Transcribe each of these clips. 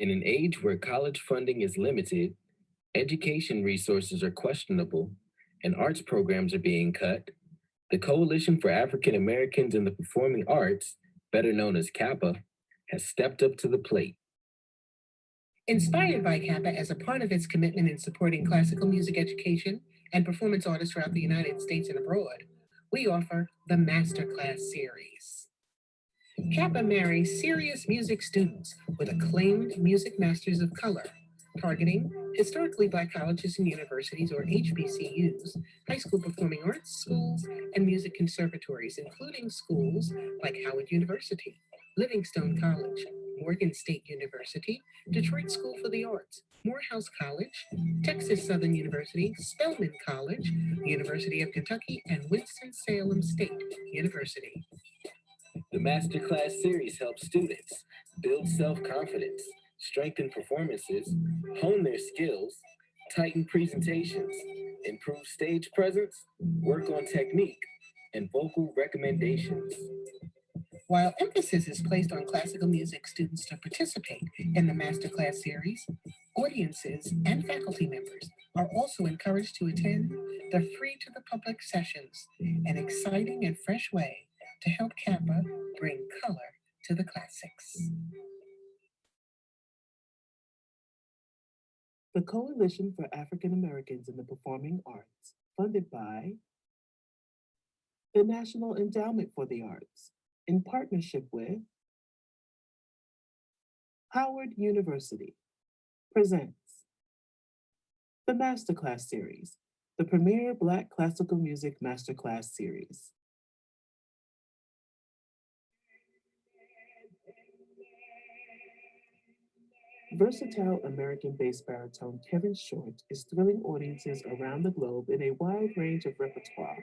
In an age where college funding is limited, education resources are questionable, and arts programs are being cut, the Coalition for African Americans in the Performing Arts, better known as CAAPA, has stepped up to the plate. Inspired by CAAPA as a part of its commitment in supporting classical music education and performance artists throughout the United States and abroad, we offer the Masterclass series. CAAPA marries serious music students with acclaimed music masters of color, targeting historically Black colleges and universities, or HBCUs, high school performing arts schools, and music conservatories, including schools like Howard University, Livingstone College, Morgan State University, Detroit School for the Arts, Morehouse College, Texas Southern University, Spelman College, University of Kentucky, and Winston-Salem State University. The Masterclass series helps students build self-confidence, strengthen performances, hone their skills, tighten presentations, improve stage presence, work on technique, and vocal recommendations. While emphasis is placed on classical music students to participate in the Masterclass series, audiences and faculty members are also encouraged to attend the free to the public sessions, an exciting and fresh way to help CAAPA bring color to the classics. The Coalition for African Americans in the Performing Arts, funded by the National Endowment for the Arts, in partnership with Howard University, presents the Masterclass series, the premier Black classical music masterclass series. Versatile American-based baritone Kevin Short is thrilling audiences around the globe in a wide range of repertoire,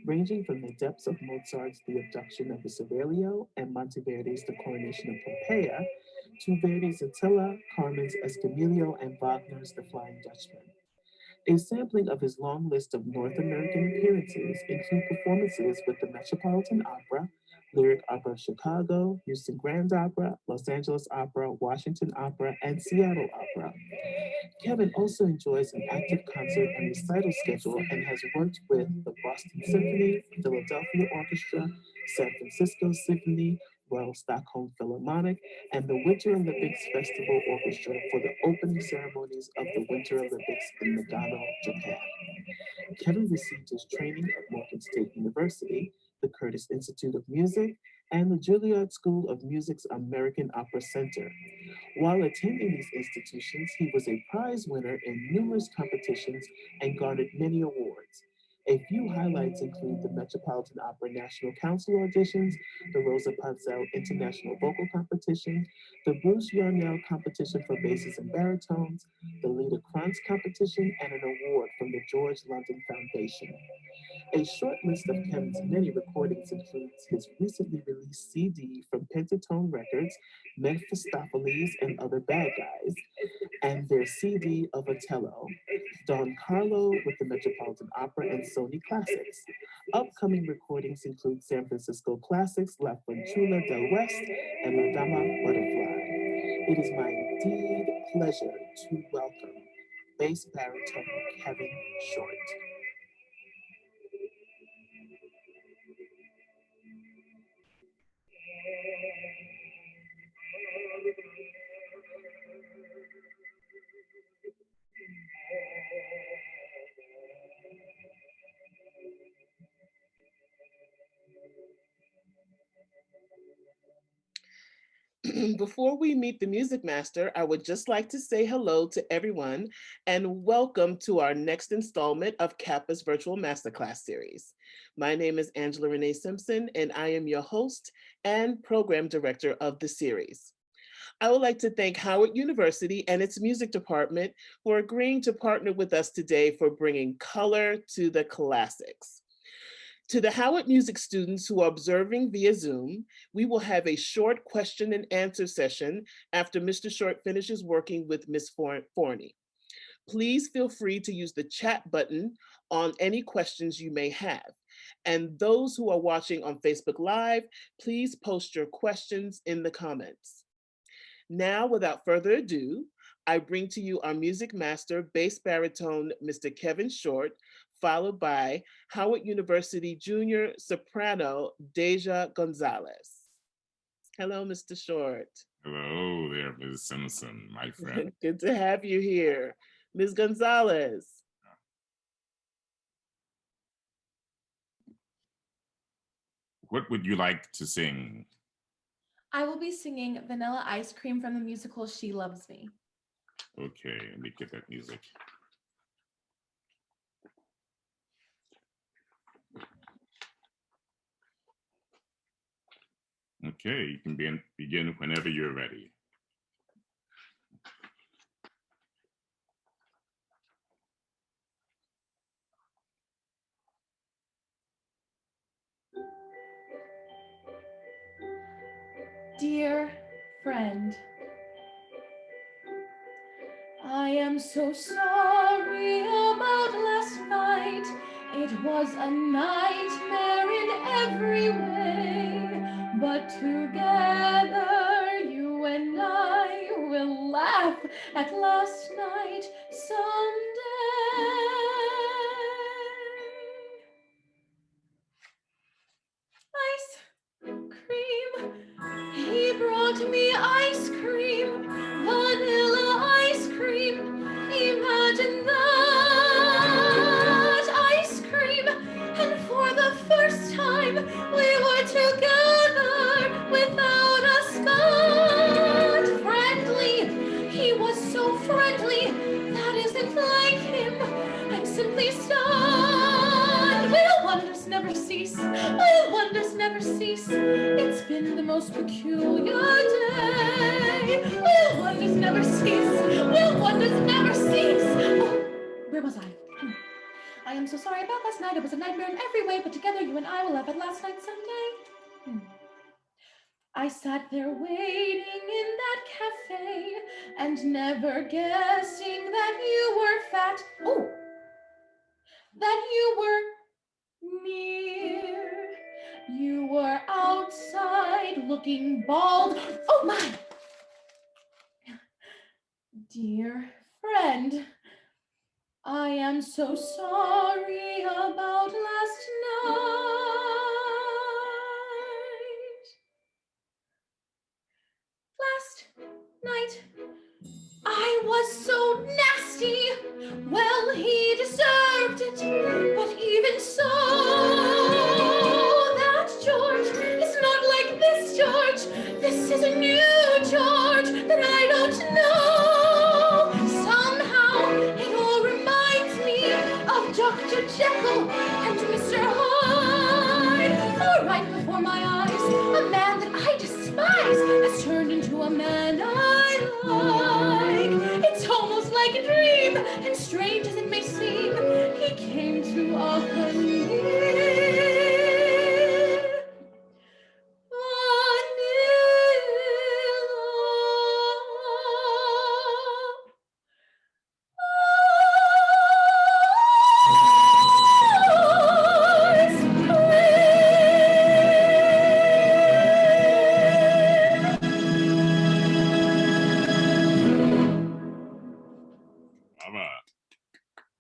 ranging from the depths of Mozart's The Abduction of the Sibelio and Monteverdi's The Coronation of Pompeia, to Verdi's Attila, Carmen's Escamillo, and Wagner's The Flying Dutchman. A sampling of his long list of North American appearances include performances with the Metropolitan Opera, Lyric Opera of Chicago, Houston Grand Opera, Los Angeles Opera, Washington Opera, and Seattle Opera. Kevin also enjoys an active concert and recital schedule and has worked with the Boston Symphony, Philadelphia Orchestra, San Francisco Symphony, Royal Stockholm Philharmonic, and the Winter Olympics Festival Orchestra for the opening ceremonies of the Winter Olympics in Nagano, Japan. Kevin received his training at Morgan State University, the Curtis Institute of Music, and the Juilliard School of Music's American Opera Center. While attending these institutions, he was a prize winner in numerous competitions and garnered many awards. A few highlights include the Metropolitan Opera National Council auditions, the Rosa Pansel International Vocal Competition, the Bruce Yarnell Competition for Basses and Baritones, the Lita Krantz Competition, and an award from the George London Foundation. A short list of Kevin's many recordings includes his recently released CD from Pentatone Records, Mephistopheles and Other Bad Guys, and their CD of Otello, Don Carlo with the Metropolitan Opera and Sony Classics. Upcoming recordings include San Francisco Classics, La Fortuna del West, and La Dama Butterfly. It is my indeed pleasure to welcome bass baritone Kevin Short. Before we meet the music master, I would just like to say hello to everyone and welcome to our next installment of CAAPA's Virtual Masterclass series. My name is Angela Renée Simpson, and I am your host and program director of the series. I would like to thank Howard University and its music department for agreeing to partner with us today for bringing color to the classics. To the Howard Music students who are observing via Zoom, we will have a short question and answer session after Mr. Short finishes working with Ms. Forney. Please feel free to use the chat button on any questions you may have. And those who are watching on Facebook Live, please post your questions in the comments. Now, without further ado, I bring to you our music master, bass baritone, Mr. Kevin Short, followed by Howard University junior soprano, Deyzah Gonzales. Hello, Mr. Short. Hello there, Ms. Simpson, my friend. Good to have you here. Ms. Gonzales. What would you like to sing? I will be singing Vanilla Ice Cream from the musical She Loves Me. Okay, let me get that music. Okay, you can begin whenever you're ready. Dear friend, I am so sorry about last night. It was a nightmare in every way, but together you and I will laugh at last night someday. Ice cream, he brought me ice cream, vanilla ice cream. Imagine that ice cream, and for the first time we were together without a spot. Friendly, he was so friendly, that isn't like him. I'm simply stunned. Will wonders never cease? Will wonders never cease? It's been the most peculiar day. Will wonders never cease? Will wonders never cease? Oh, where was I? I am so sorry about last night. It was a nightmare in every way, but together you and I will laugh at last night someday. I sat there waiting in that cafe and never guessing that you were fat. Oh, that you were near. You were outside looking bald. Oh my! Dear friend, I am so sorry about last night. Last night, I was so nasty. Well, he deserved it, but even so, that George is not like this George. This is a new George that I don't know. Somehow, it all reminds me of Dr. Jekyll and Mr. Hyde. For right before my eyes, a man that I despise has turned into a man I like. It's almost like a dream, and strange as it may seem, he came to offer me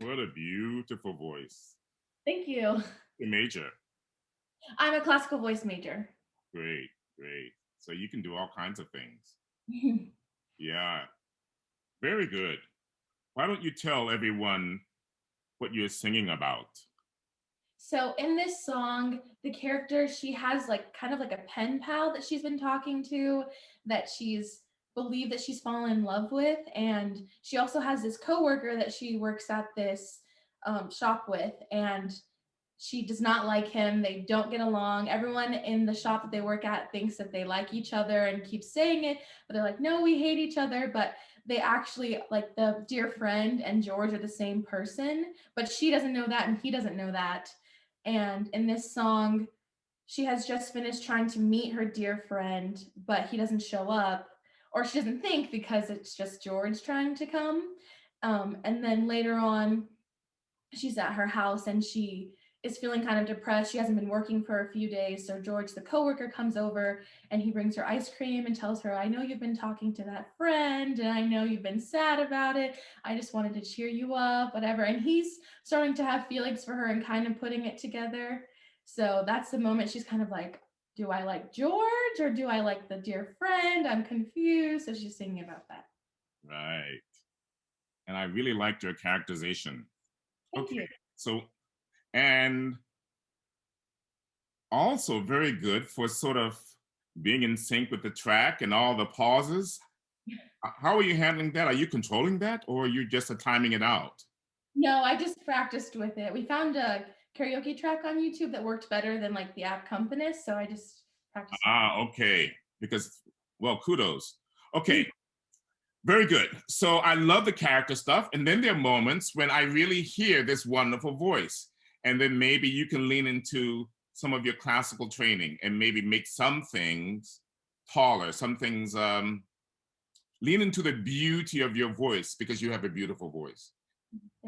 What a beautiful voice. Thank you. A major. I'm a classical voice major. Great, great. So you can do all kinds of things. Yeah, very good. Why don't you tell everyone what you're singing about? So in this song, the character, she has like kind of like a pen pal that she's been talking to, that she's believed that she's fallen in love with. And she also has this coworker that she works at this shop with, and she does not like him. They don't get along. Everyone in the shop that they work at thinks that they like each other and keeps saying it, but they're like, no, we hate each other. But they actually, like, the dear friend and George are the same person, but she doesn't know that and he doesn't know that. And in this song, she has just finished trying to meet her dear friend, but he doesn't show up, or she doesn't think, because it's just George trying to come. And then later on, she's at her house and she is feeling kind of depressed. She hasn't been working for a few days. So George, the coworker, comes over and he brings her ice cream and tells her, I know you've been talking to that friend and I know you've been sad about it. I just wanted to cheer you up, whatever. And he's starting to have feelings for her and kind of putting it together. So that's the moment she's kind of like, do I like George or do I like the dear friend? I'm confused. So she's singing about that. Right. And I really liked your characterization. Thank you. So, and also very good for sort of being in sync with the track and all the pauses. How are you handling that? Are you controlling that or are you just timing it out? No, I just practiced with it. We found a karaoke track on YouTube that worked better than like the accompanist. So I just practiced. Okay. Because, well, kudos. Okay. Very good. So I love the character stuff. And then there are moments when I really hear this wonderful voice. And then maybe you can lean into some of your classical training and maybe make some things taller, some things lean into the beauty of your voice because you have a beautiful voice.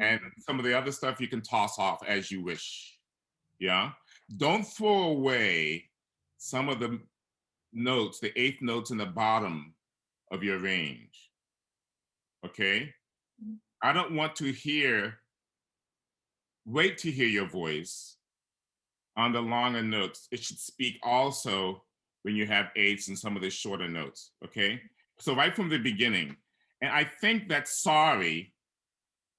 And some of the other stuff you can toss off as you wish. Yeah. Don't throw away some of the notes, the eighth notes in the bottom of your range. Okay. I don't want to wait to hear your voice on the longer notes. It should speak also when you have eighths and some of the shorter notes. Okay. So right from the beginning. And I think that sorry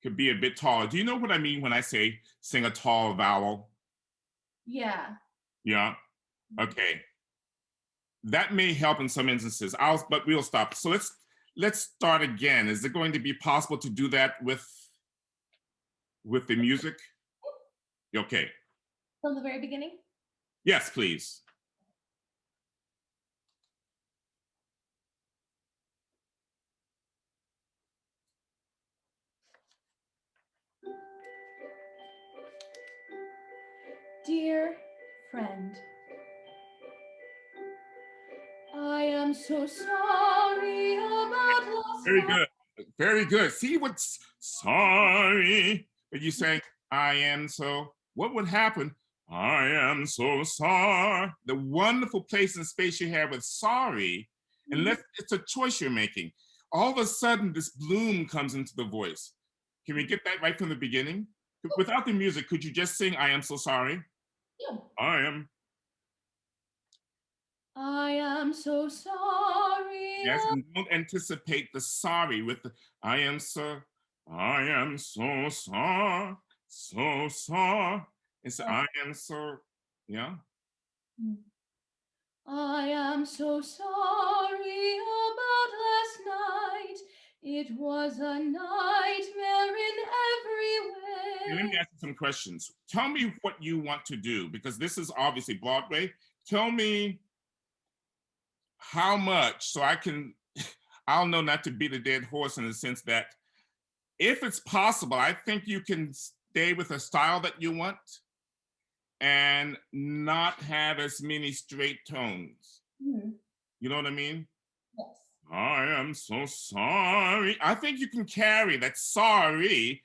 could be a bit taller. Do you know what I mean when I say sing a tall vowel? Yeah. Yeah. Okay. That may help in some instances. But we'll stop. So let's start again. Is it going to be possible to do that with the music? Okay. From the very beginning? Yes, please. Dear friend, I am so sorry about last Very night. good. Very good. See what's sorry. But you saying, I am so, what would happen? I am so sorry. The wonderful place and space you have with sorry, unless it's a choice you're making. All of a sudden, this bloom comes into the voice. Can we get that right from the beginning? Without the music, could you just sing, I am so sorry? Yeah. I am so sorry. Yes, and don't anticipate the sorry with the I am so sorry, so sorry. It's I am so, yeah. I am so sorry about last night. It was a nightmare in every way. Let me ask you some questions. Tell me what you want to do, because this is obviously Broadway. Tell me how much, so I'll know not to beat a dead horse in the sense that if it's possible, I think you can stay with a style that you want and not have as many straight tones. You know what I mean? Yes. I am so sorry. I think you can carry that sorry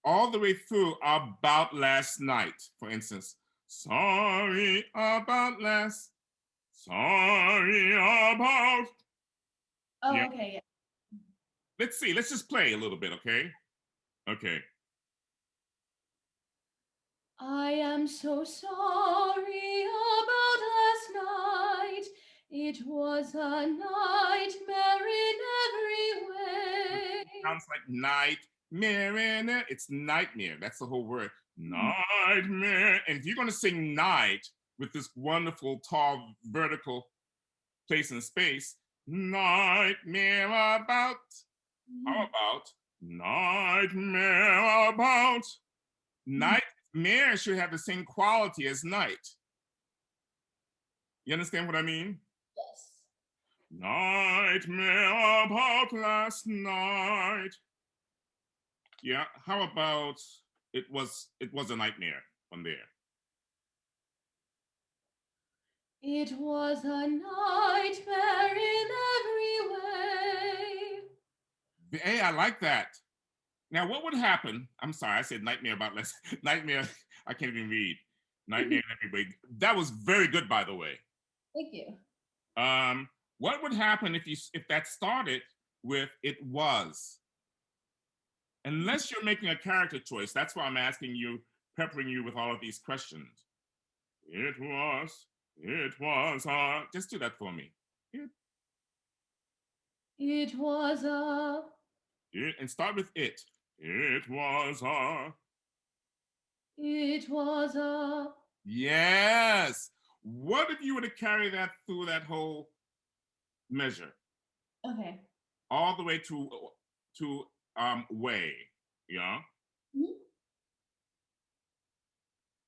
all the way through about last night, for instance. Sorry about last. Sorry about. Oh, Yeah. okay. Yeah. Let's see. Let's just play a little bit, okay? Okay. I am so sorry about last night. It was a nightmare in every way. Sounds like nightmare. It's nightmare. That's the whole word. Nightmare. And if you're going to sing night with this wonderful, tall, vertical place in space, nightmare about. How about nightmare about? Nightmare should have the same quality as night. You understand what I mean? Yes. Nightmare about last night. Yeah, how about it was a nightmare from there? It was a nightmare in every way. Hey, I like that. Now, what would happen? I'm sorry, I said nightmare about last nightmare I can't even read. Nightmare in Every Way. That was very good, by the way. Thank you. What would happen if that started with "it was"? Unless you're making a character choice, that's why I'm asking you, peppering you with all of these questions. It was, just do that for me. It was a. And start with it. It was a. It was a. Yes. What if you were to carry that through that whole measure? Okay. All the way to way, yeah? Mm-hmm.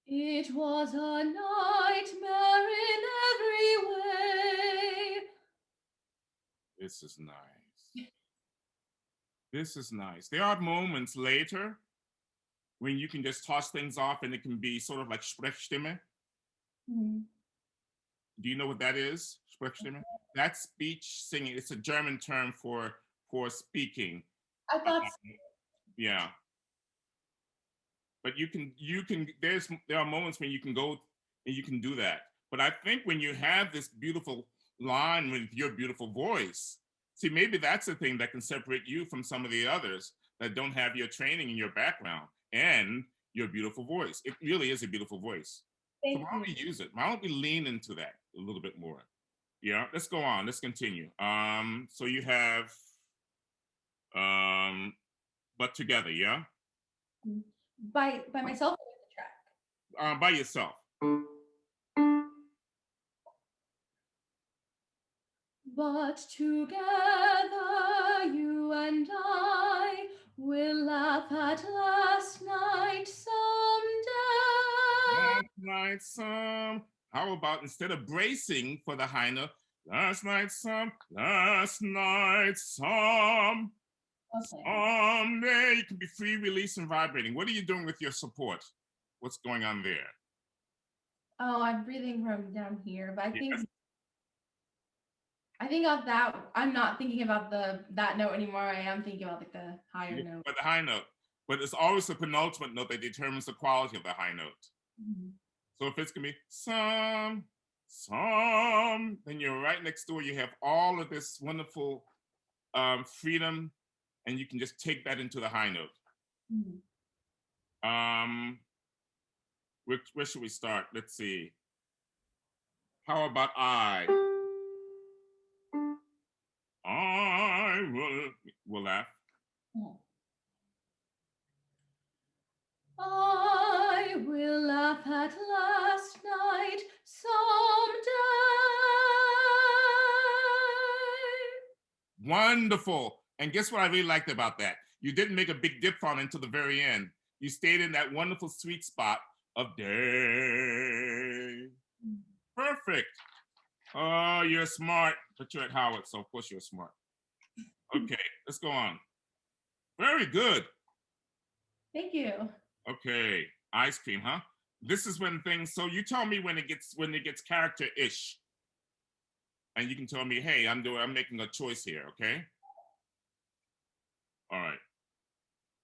It was a nightmare in every way. This is nice. This is nice. There are moments later when you can just toss things off and it can be sort of like Sprechstimme. Mm-hmm. Do you know what that is? Sprechstimme? That's speech singing. It's a German term for speaking. I thought. Yeah. But you can there are moments when you can go and you can do that. But I think when you have this beautiful line with your beautiful voice, see, maybe that's the thing that can separate you from some of the others that don't have your training and your background and your beautiful voice. It really is a beautiful voice. So why don't we use it? Why don't we lean into that a little bit more? Yeah, let's go on. Let's continue. So you have but together, yeah? By myself or with the track? By yourself. But together you and I will laugh at last night someday. How about instead of bracing for the high note, last night someday, you can be free, release, and vibrating. What are you doing with your support? What's going on there? Oh, I'm breathing from down here, but I think of that. I'm not thinking about that note anymore. I am thinking about like the higher note. But the high note. But it's always the penultimate note that determines the quality of the high note. Mm-hmm. So if it's gonna be some, then you're right next door. You have all of this wonderful freedom, and you can just take that into the high note. Mm-hmm. Where should we start? Let's see. How about I will laugh. I will laugh at last night someday. Wonderful. And guess what I really liked about that? You didn't make a big diphthong until the very end. You stayed in that wonderful sweet spot of day. Perfect. Oh, you're smart, but you're at Howard, so of course you're smart. Okay, let's go on. Very good. Thank you. Okay, ice cream, huh? This is when things. So you tell me when it gets character-ish, and you can tell me, hey, I'm making a choice here. Okay. All right.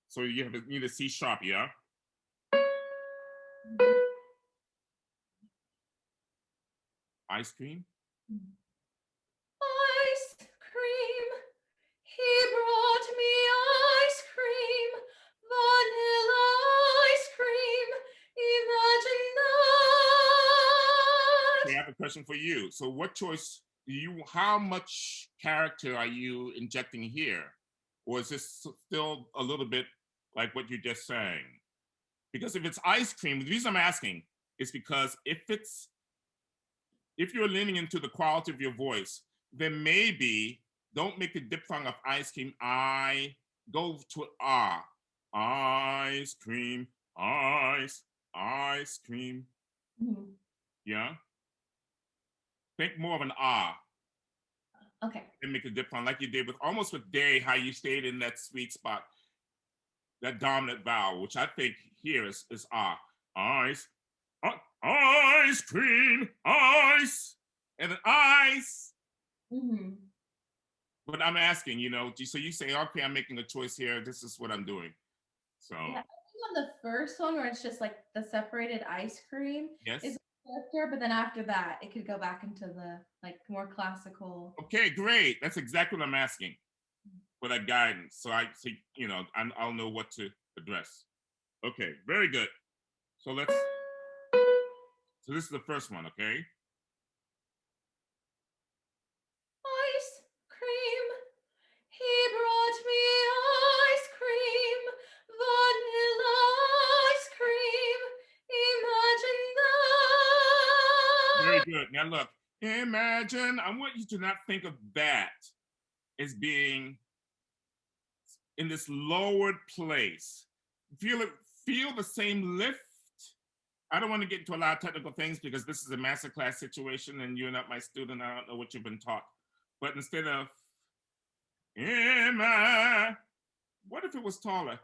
So you need a C sharp, yeah. Ice cream. Ice cream. He brought me ice cream, vanilla ice cream. Imagine that. Okay, I have a question for you. So what choice how much character are you injecting here? Or is this still a little bit like what you're just saying? Because if it's ice cream, the reason I'm asking is because if you're leaning into the quality of your voice, then maybe don't make a diphthong of ice cream. I go to ah. Ice cream, ice cream. Mm-hmm. Yeah. Think more of an ah. Okay. And make a diphthong like you did with day, how you stayed in that sweet spot, that dominant vowel, which I think here is ah. Ice cream, ice, and then ice. Mm-hmm. But I'm asking, so you say, okay, I'm making a choice here. This is what I'm doing. So yeah, I think on the first one where it's just like the separated ice cream Yes. is a character, but then after that, it could go back into the like more classical. Okay, great. That's exactly what I'm asking for that guidance. So I see, you know, I'll know what to address. Okay, very good. So let's. So this is the first one, okay? Ice cream. He brought me ice cream, vanilla ice cream. Imagine that. Very good. Now look, imagine, I want you to not think of that as being in this lowered place. Feel it, feel the same lift. I don't want to get into a lot of technical things because this is a masterclass situation and you're not my student. I don't know what you've been taught. But instead of, what if it was taller?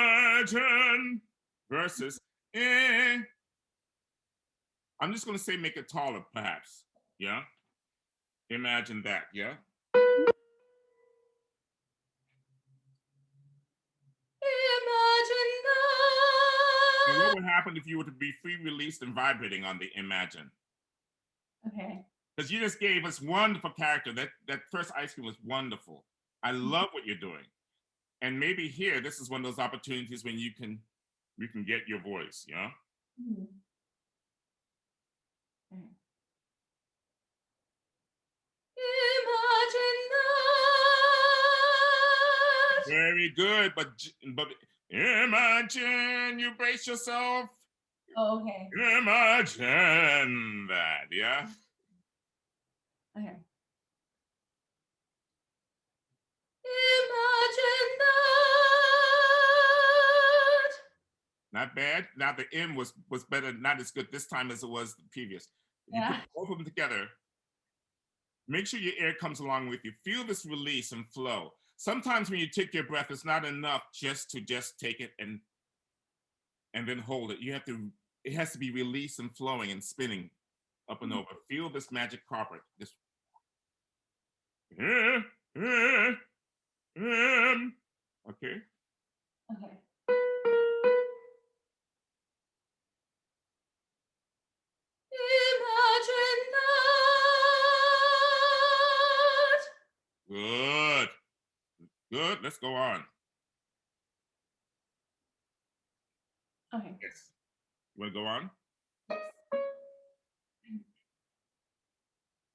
Imagine versus, I'm just going to say make it taller, perhaps. Yeah? Imagine that, yeah? Imagine And what that. would happen if you were to be free released and vibrating on the imagine? Okay. Because you just gave us wonderful character. That first ice cream was wonderful. I love what you're doing. And maybe here, this is one of those opportunities when you can get your voice, yeah? Mhm. Okay. Imagine that. Very good, but imagine you brace yourself. Oh, okay. Imagine that, yeah? Okay. Imagine that. Not bad. Now the M was better, not as good this time as it was the previous. You put Yeah. both of them together. Make sure your air comes along with you. Feel this release and flow. Sometimes when you take your breath, it's not enough just to take it and then hold it. You have to, it has to be released and flowing and spinning up and over. Feel this magic carpet. This okay. Okay. Imagine that. Good. Good. Let's go on. Okay. Yes. You want to go on?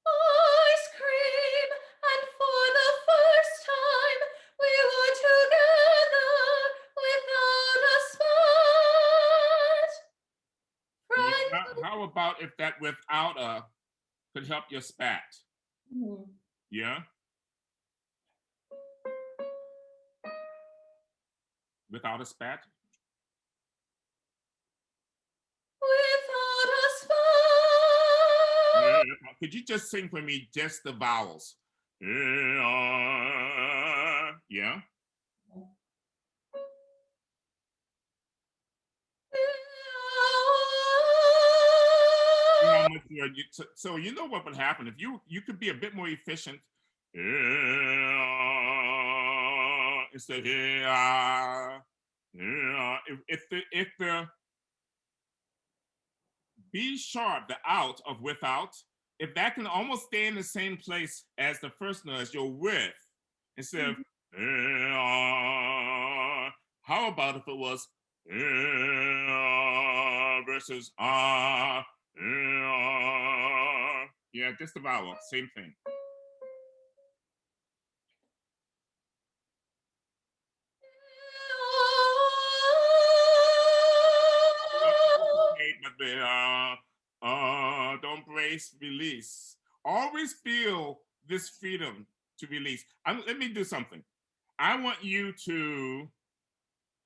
Ice cream, and for the first time we were together without a spot. Friends. How about if that without a could help your spat? Mhm. Yeah? Without a spat? Without a spot. Could you just sing for me just the vowels? Yeah? How much so you know what would happen if you could be a bit more efficient instead if the B sharp, the out of without, if that can almost stay in the same place as the first note, as your with, instead of how about if it was versus yeah, just the vowel, same thing. But don't brace, release. Always feel this freedom to release. Let me do something. I want you to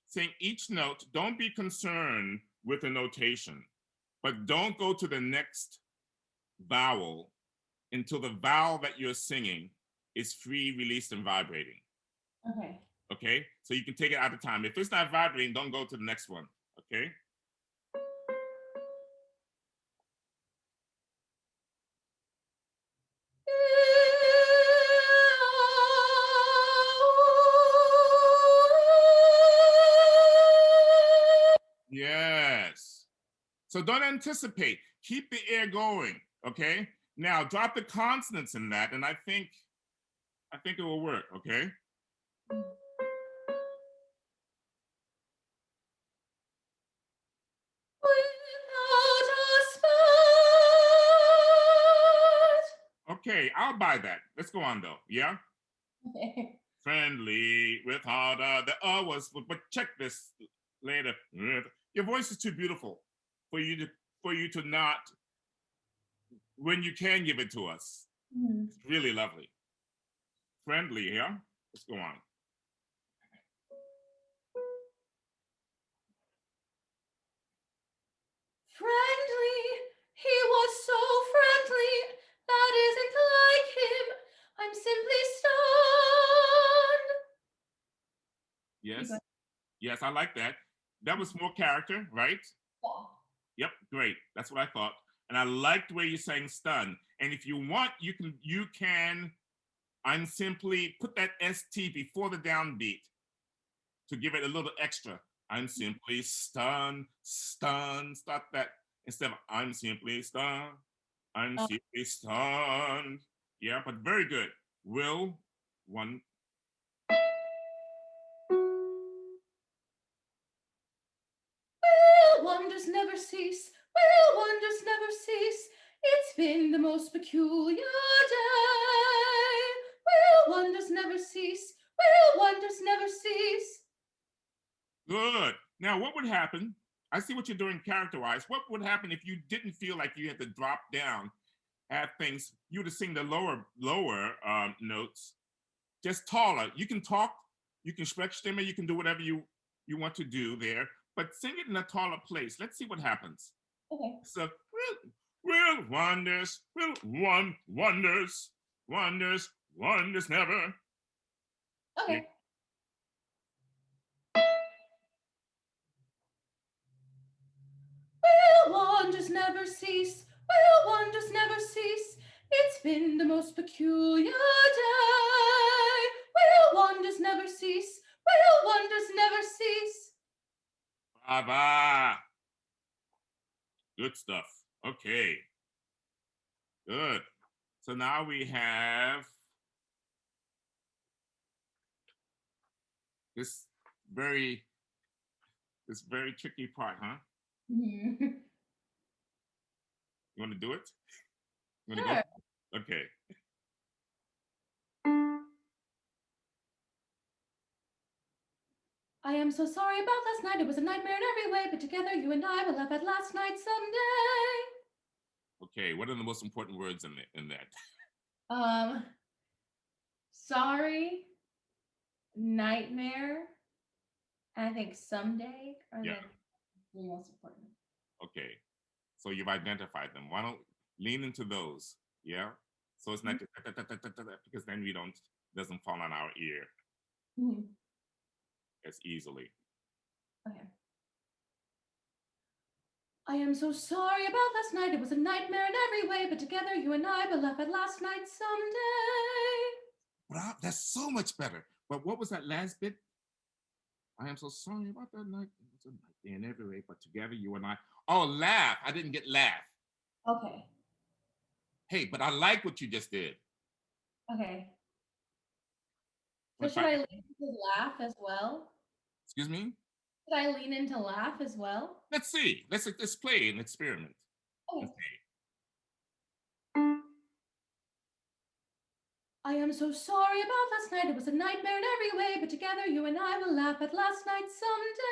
sing each note. Don't be concerned with the notation, but don't go to the next vowel until the vowel that you're singing is free, released, and vibrating. Okay. Okay? So you can take it out of time. If it's not vibrating, don't go to the next one. Okay? So don't anticipate. Keep the air going, okay? Now drop the consonants in that, and I think it will work, okay? Without a spot. Okay, I'll buy that. Let's go on though, yeah? Okay. Friendly without the was, but check this later. Your voice is too beautiful for you to not, when you can give it to us. It's really lovely. Friendly, yeah? Let's go on. Friendly, he was so friendly, that isn't like him. I'm simply stunned. Yes, yes, I like that. That was more character, right? Yep, great. That's what I thought. And I liked the way you sang stun. And if you want, you can I'm simply put that ST before the downbeat to give it a little extra. I'm simply stunned, stop that. Instead of I'm simply stunned, I'm simply stunned. Yeah, but very good. Will, one. Will wonders never cease? Will wonders never cease? It's been the most peculiar day. Will wonders never cease? Will wonders never cease? Good. Now, what would happen? I see what you're doing character-wise. What would happen if you didn't feel like you had to drop down, have things, you to sing the lower notes, just taller. You can talk, you can stretch them, you can do whatever you want to do there, but sing it in a taller place. Let's see what happens. Okay. So, will wonders, wonders never. Okay. Yeah. Will wonders never cease? Will wonders never cease? It's been the most peculiar day. Will wonders never cease? Will wonders never cease? Brava. Good stuff. Okay. Good. So now we have this very tricky part, huh? Mm-hmm. You want to do it? You want to Sure. go? Okay. I am so sorry about last night. It was a nightmare in every way, but together you and I will laugh at last night someday. Okay, what are the most important words in that? Sorry, nightmare, and I think someday are Yeah. the most important. Okay. So you've identified them. Why don't lean into those? Yeah. So it's not just because then doesn't fall on our ear as easily. Okay. I am so sorry about last night. It was a nightmare in every way, but together you and I will laugh at last night someday. Wow, that's so much better. But what was that last bit? I am so sorry about that night. It was a nightmare in every way, but together you and I. Oh, laugh. I didn't get laugh. Okay. Hey, but I like what you just did. Okay. So should I lean into laugh as well? Excuse me? Should I lean into laugh as well? Let's see. Let's play an experiment. Okay. Let's see. I am so sorry about last night. It was a nightmare in every way, but together you and I will laugh at last night someday.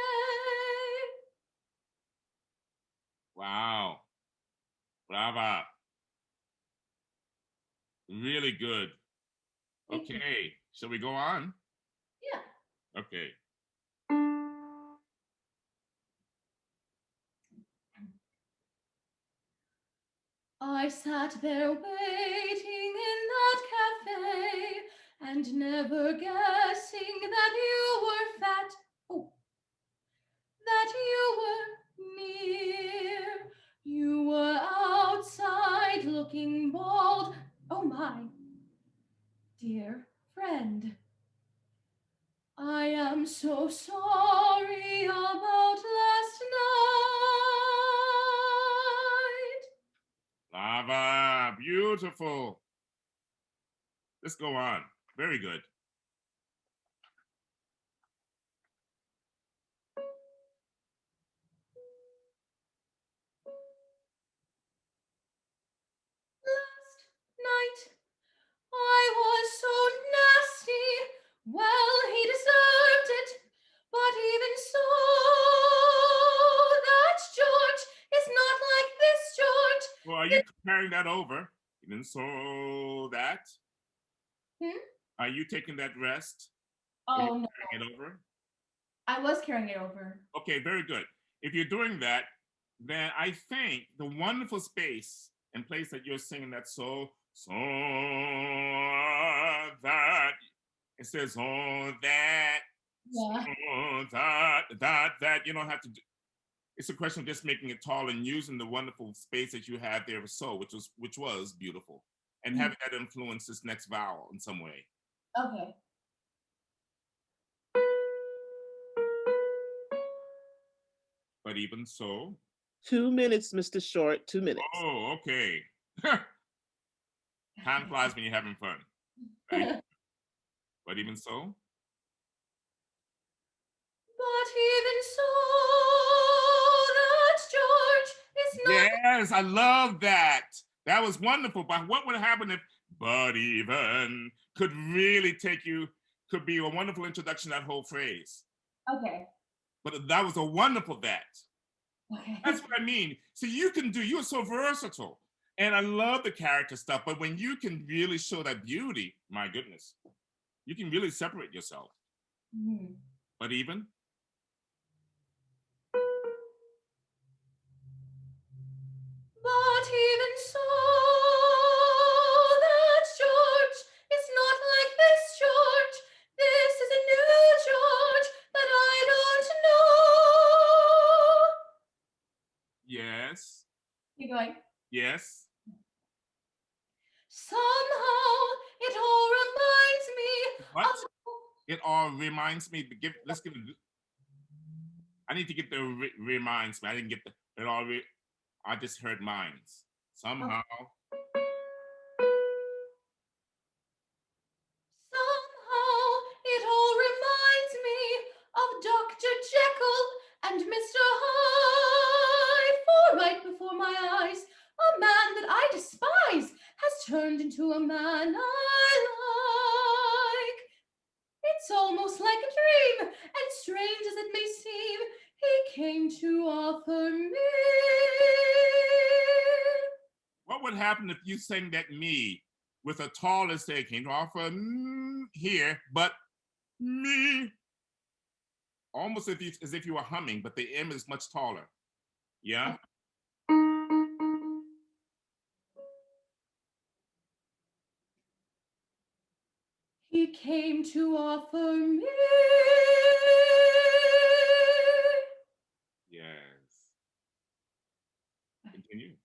Wow. Brava. Really good. Okay. Shall we go on? Yeah. Okay. I sat there waiting in that cafe and never guessing that you were fat. Oh, that you were near. You were outside looking bald. Oh my dear friend. I am so sorry about last Brava, beautiful. Let's go on. Very good. Last night I was so nasty. Well, he deserved it. But even so, that George is not like this George. Well, are you carrying that over? Even so that? Are you taking that rest? Oh, no. Carrying it over? I was carrying it over. Okay, very good. If you're doing that, then I think the wonderful space and place that you're singing that so that it says that that you don't have to do. It's a question of just making it tall and using the wonderful space that you had there for so, which was beautiful, and having that influence this next vowel in some way. Okay. But even so. 2 minutes, Mr. Short. 2 minutes. Oh, okay. Time flies when you're having fun. Right? But even so. But even so, that George is not. Yes, I love that. That was wonderful. But what would happen if but even could really could be a wonderful introduction to that whole phrase. Okay. But that was a wonderful that. Okay. That's what I mean. So you're so versatile. And I love the character stuff, but when you can really show that beauty, my goodness, you can really separate yourself. But even? But even so, that George is not like this George. This is a new George that I don't know. Yes. You going? Yes. Somehow it all reminds me. What? It all reminds me. Let's give it. I need to get the reminds me. I didn't get it all. I just heard minds. Somehow. Somehow it all reminds me of Dr. Jekyll and Mr. Hyde. For right before my eyes, a man that I despise has turned into a man I like. It's almost like a dream, and strange as it may seem, he came to offer me. What would happen if you sang that me with a taller say came to offer here, but me? Almost as if you were humming, but the M is much taller. Yeah? He came to offer me. Yes. Continue.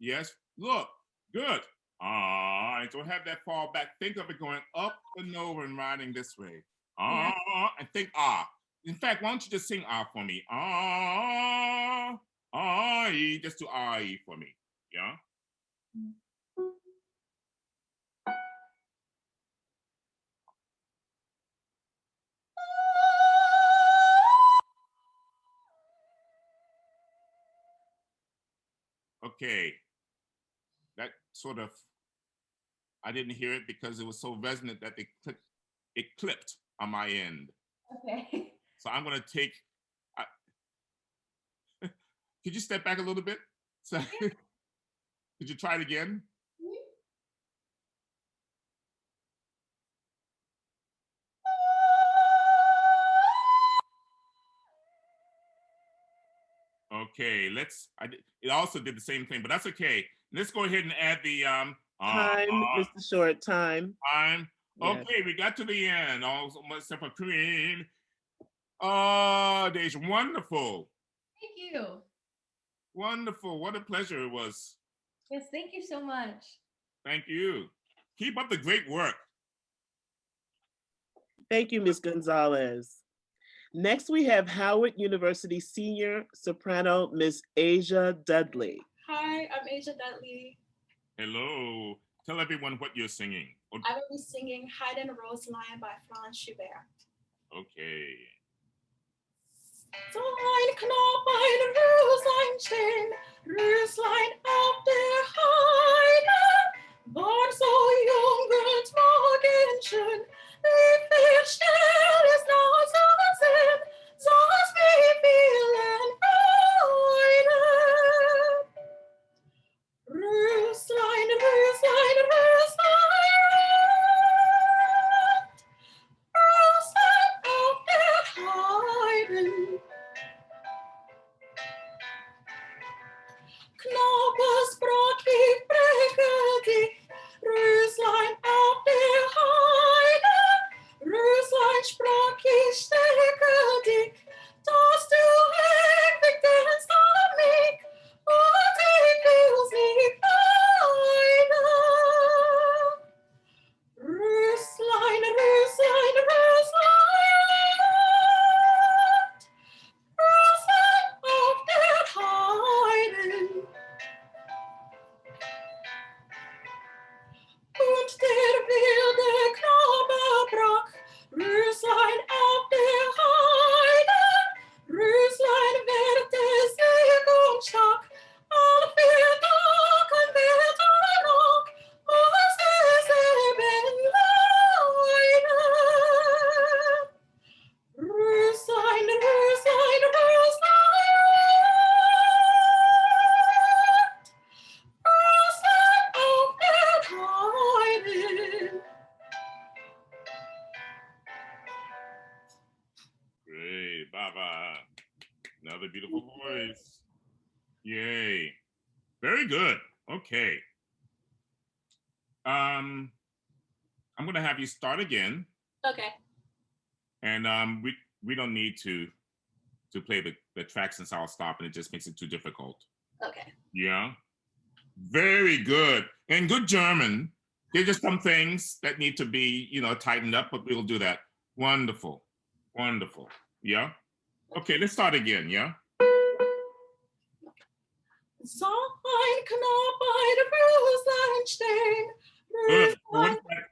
Yes. Look. Good. Don't have that fall back. Think of it going up and over and riding this way. And think In fact, why don't you just sing for me? Just do for me. Yeah. Okay. That sort of, I didn't hear it because it was so resonant that it clipped on my end. Okay. So I'm going to take, could you step back a little bit? So, could you try it again? Okay, it also did the same thing, but that's okay. Let's go ahead and add the time, Mr. Short, time. Time. Yes. Okay, we got to the end. Also, except for Queen. Oh, Deyzah, wonderful. Thank you. Wonderful. What a pleasure it was. Yes, thank you so much. Thank you. Keep up the great work. Thank you, Ms. Gonzales. Next, we have Howard University senior soprano, Ms. Asyjah Dudley. Hi, I'm Asyjah Dudley. Hello. Tell everyone what you're singing. I will be singing Haiden Roslein by Franz Schubert. Okay. So ein Knopf, ein Roslein stehen, Roslein auf der Heide, war so jung und morgenschön, wie viel schnell ist noch so Sinn, so wie vielen Freude. Roslein, Roslein, Roslein, Roslein auf der Heiden. Knappes Brot, ich breche dich, Röslein auf der Heide. Röslein sprach, ich stecke dich, dass du ewig denkst an mich, und ich will's nicht leiden. Röslein, Röslein, Röslein, Röslein auf der Heiden. Und der wilde Knabe brach Röslein auf der Heide. Röslein werd es dick und stark, all 4 Tage wird noch, muss es eben leiden. Röslein, Röslein, Röslein, Röslein auf der Heide. Great, Baba. Another beautiful voice. Yay. Very good. Okay. I'm gonna have you start again, Okay. and we don't need to play the track since I'll stop, and it just makes it too difficult. Okay. Yeah. Very good. And good German. There's just some things that need to be, tightened up, but we'll do that. Wonderful. Wonderful. Yeah. Okay, let's start again. Yeah. So ein Knopf, ein Röslein stehen, Good. Röslein.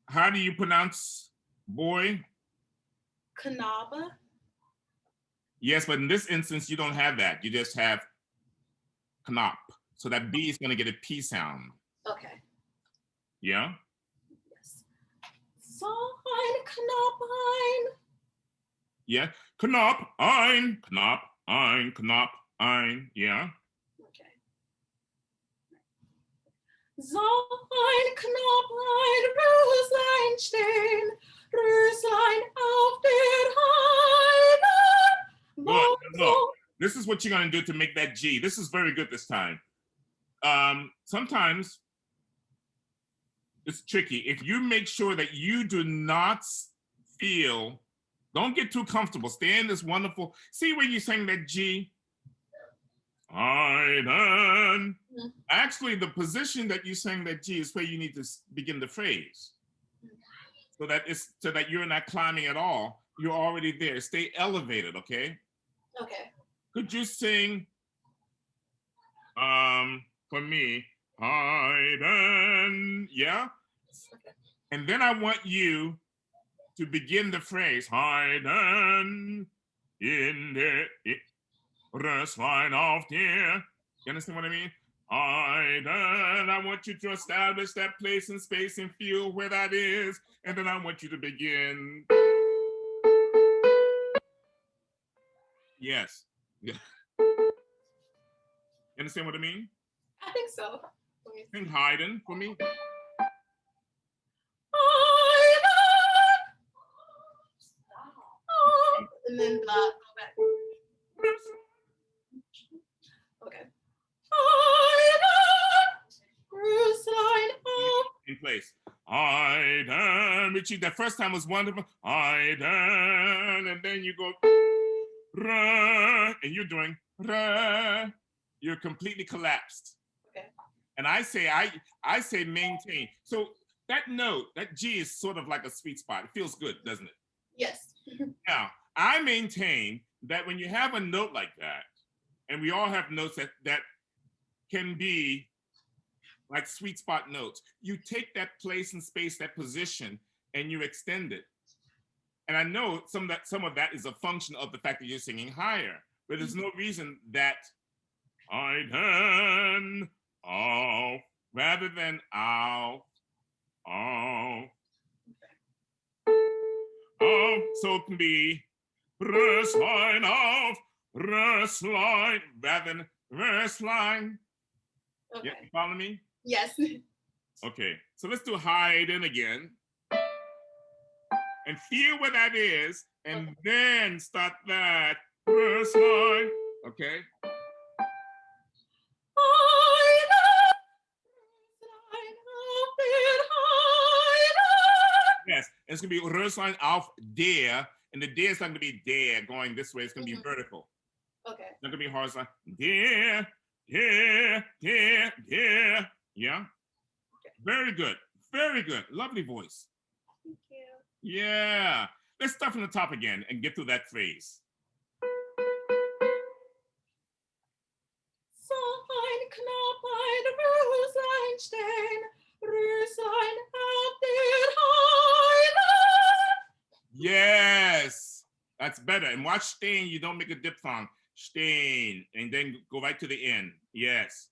How do you pronounce boy? Knabe. Yes, but in this instance, you don't have that. You just have knop. So that B is going to get a P sound. Okay. Yeah? Yes. So ein Knopf, ein. Yeah. Knop, ein, knop, ein, knop, ein. Yeah. Okay. So ein Knopf, ein Röslein stehen, Röslein auf der Heide. Good. Look, this is what you're going to do to make that G. This is very good this time. Sometimes it's tricky. If you make sure that you do not feel, don't get too comfortable. Stay in this wonderful, see where you sang that G? Haiden. Actually, the position that you sang that G is where you need to begin the phrase. So that you're not climbing at all. You're already there. Stay elevated, okay? Okay. Could you sing for me, Haiden? Yeah? Okay. And then I want you to begin the phrase, Haiden in der Röslein auf dir. You understand what I mean? Haiden. I want you to establish that place and space and feel where that is. And then I want you to begin. Yes. Yeah. You understand what I mean? I think so. Sing Haiden for me. And then go back. Okay. In place. Haiden. Richie, that first time was wonderful. Haiden. And then you go, ra, and you're doing, ra. you're completely collapsed. Okay. And I say maintain. So that note, that G is sort of like a sweet spot. It feels good, doesn't it? Yes. Now, I maintain that when you have a note like that, and we all have notes that can be like sweet spot notes, you take that place and space, that position, and you extend it. And I know some of that is a function of the fact that you're singing higher, but there's no reason that Haiden, ow, rather than ow, ow. So it can be Roslein auf, Roslein, rather than Roslein. Okay. Yeah, you follow me? Yes. Okay, so let's do Haiden again. And feel where that is, and then start that Roslein. Okay? Yes, it's gonna be Roslein auf der, and the der is not gonna be there going this way, it's gonna be vertical. Okay. It's not gonna be horizontal. Der, der, der, der. Yeah? Okay. Very good. Very good. Lovely voice. Thank you. Yeah. Let's start from the top again and get through that phrase. So ein Knopf, ein Roslein stehen, Roslein auf der Heide. Yes. That's better. And watch stehen, you don't make a diphthong. Stehen. And then go right to the end. Yes.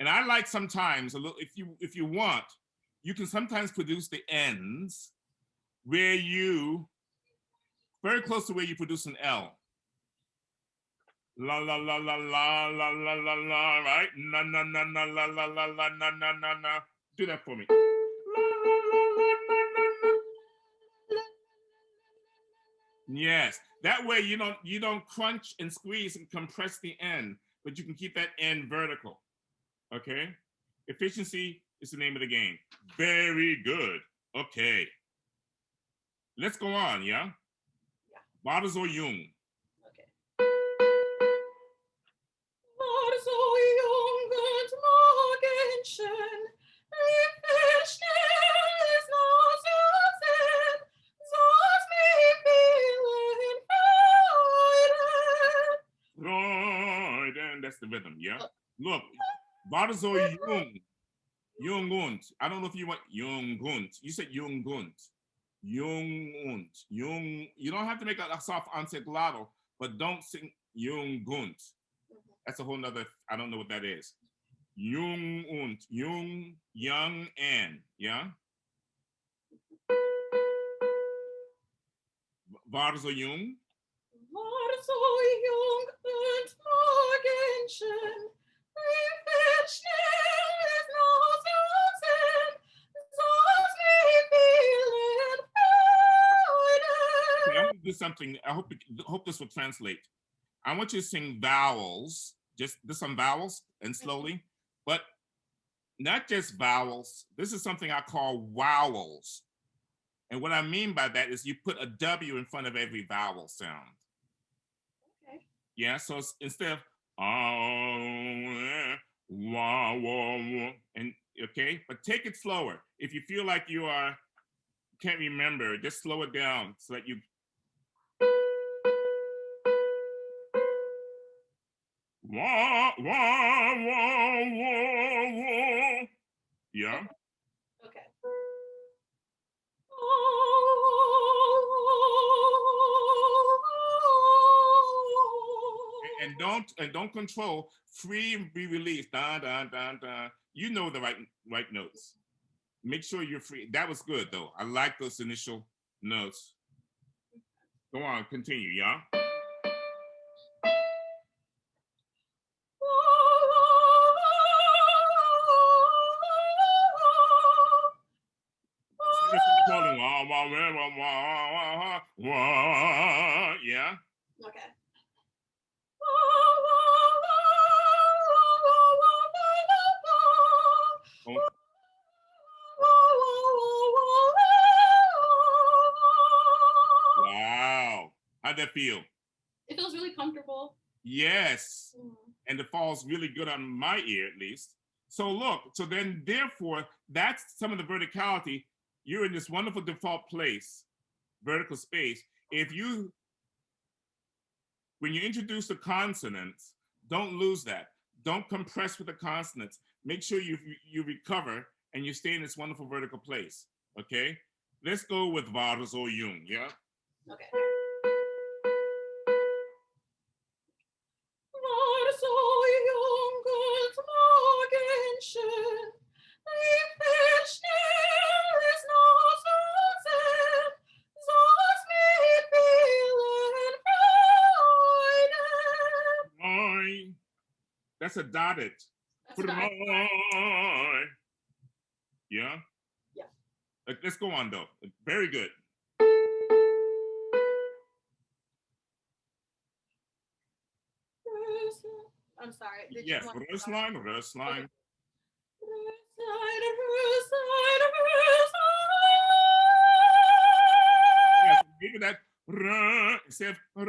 And I like sometimes a little, if you want, you can sometimes produce the ends where you very close to where you produce an L. La la la la la la la la la, right? Na na na na la la la la na na na na. Do that for me. La, la, la, la, na, na, na. Yes, that way you don't crunch and squeeze and compress the end, but you can keep that end vertical. Okay? Efficiency is the name of the game. Very good. Okay. Let's go on, yeah? War so jung. Okay. War so jung und Morgenschön, wie viel schnell es noch so sind, so's mich vielen freuen. Right, and that's the rhythm, yeah? Look, war so jung. Jungunt. I don't know if you want Jungunt. You said Jungunt. Jungunt. Jung. You don't have to make a soft anseglato, but don't sing Jungunt. That's a whole nother, I don't know what that is. Jungunt. Jung, young, and. Yeah? War so jung? War so jung und Morgenschön, wie viel schnell es noch so sind, so's mich vielen freuen. Okay, I'm gonna do something. I hope this will translate. I want you to sing vowels, just some vowels and slowly, but not just vowels. This is something I call wowels. And what I mean by that is you put a W in front of every vowel sound. Okay. Yeah, so instead of wow, and okay, but take it slower. If you feel like you can't remember, just slow it down so that you. Wah, wah, wah, wah, wah. Yeah. Okay. And don't control. Free and be released. Da da da da. You know the right notes. Make sure you're free. That was good though. I like those initial notes. Go on, continue, yeah. Yeah. Okay. Oh. Wow. How'd that feel? It feels really comfortable. Yes. And it falls really good on my ear, at least. So look, so then therefore, that's some of the verticality. You're in this wonderful default place, vertical space. When you introduce the consonants, don't lose that. Don't compress with the consonants. Make sure you recover and you stay in this wonderful vertical place, okay? Let's go with War so jung, yeah? Okay. War so jung und morgenschön, wie viel schnell ist noch so sehr, so mit vielen Freuden. That's a dotted. That's right. Yeah? Yeah. Let's go on though. Very good. I'm sorry. Did Yes, you want Roslein. Okay. Yes, maybe that instead of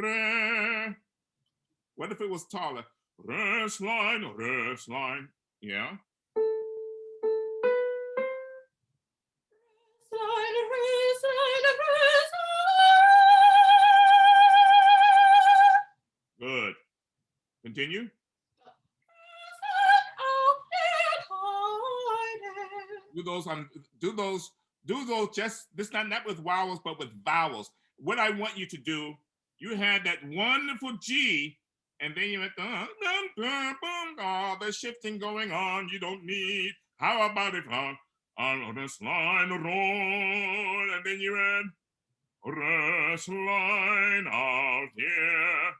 what if it was taller? Roslein. Yeah. Good. Continue. Do those just this not with vowels, but with vowels. What I want you to do, you had that wonderful G, and then you went all the shifting going on. You don't need. How about it on this line roll, and then you had rest line out here.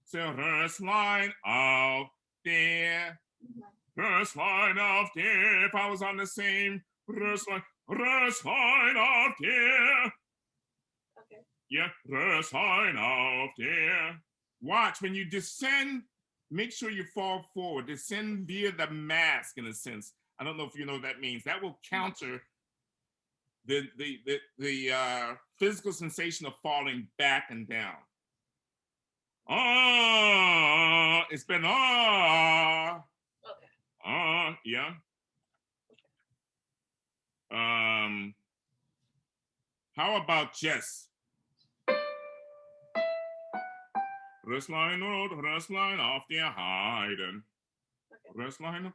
So rest line out there. Rest line out there. If I was on the same rest line out there. Okay. Yeah, rest line out there. Watch when you descend, make sure you fall forward. Descend via the mask in a sense. I don't know if you know what that means. That will counter the physical sensation of falling back and down. It's been Okay. Yeah. How about Jess? Roslein off der Haiden. Roslein.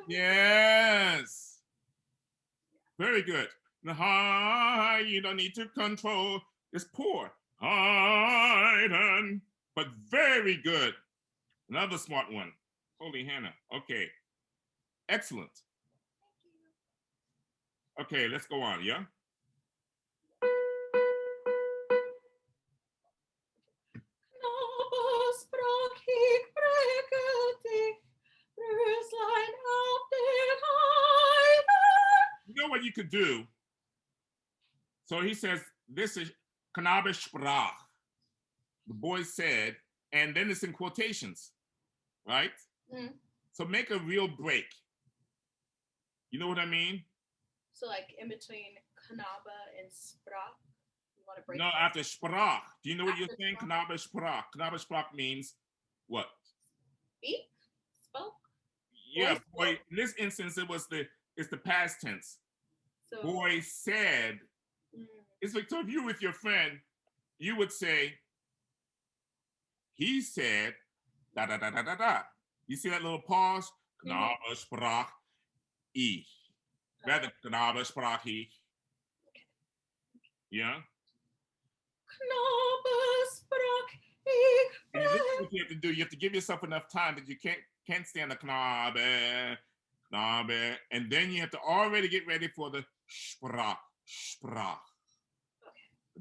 Yes. Very good. The high, you don't need to control. Just pour. Haiden. But very good. Another smart one. Holy Hannah. Okay. Excellent. Okay, let's go on, yeah? You know what you could do? So he says, this is Knabe sprach. The boy said, and then it's in quotations, right? Mm. So make a real break. You know what I mean? So like in between Knabe and Sprach, you want to break? No, it? after sprach. Do you know what you're saying? Sprach? Knabe sprach. Knabe sprach means what? Speak? Spoke? Yeah, Boy boy. In this instance, it's the past tense. So, Boy said. It's like, so if you with your friend, you would say, he said, da da da da da da. You see that little pause? Knabe sprach ich. Rather, Knabe sprach ich. Yeah? Knabe sprach ich. And this is what you have to do. You have to give yourself enough time that you can't stand the Knabe, and then you have to already get ready for the sprach.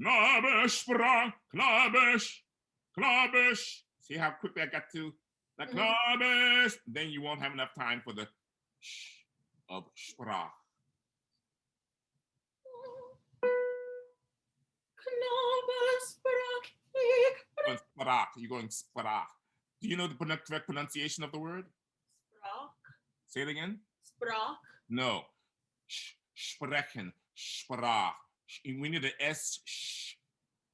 Knabe sprach, Knabe. See how quickly I got to the Knabe? Then you won't have enough time for the of sprach. Knabe sprach ich. You're going sprach. Do you know the correct pronunciation of the word? Sprach? Say it again. Sprach. No. Sprechen. Sprach. We need the S. Sh.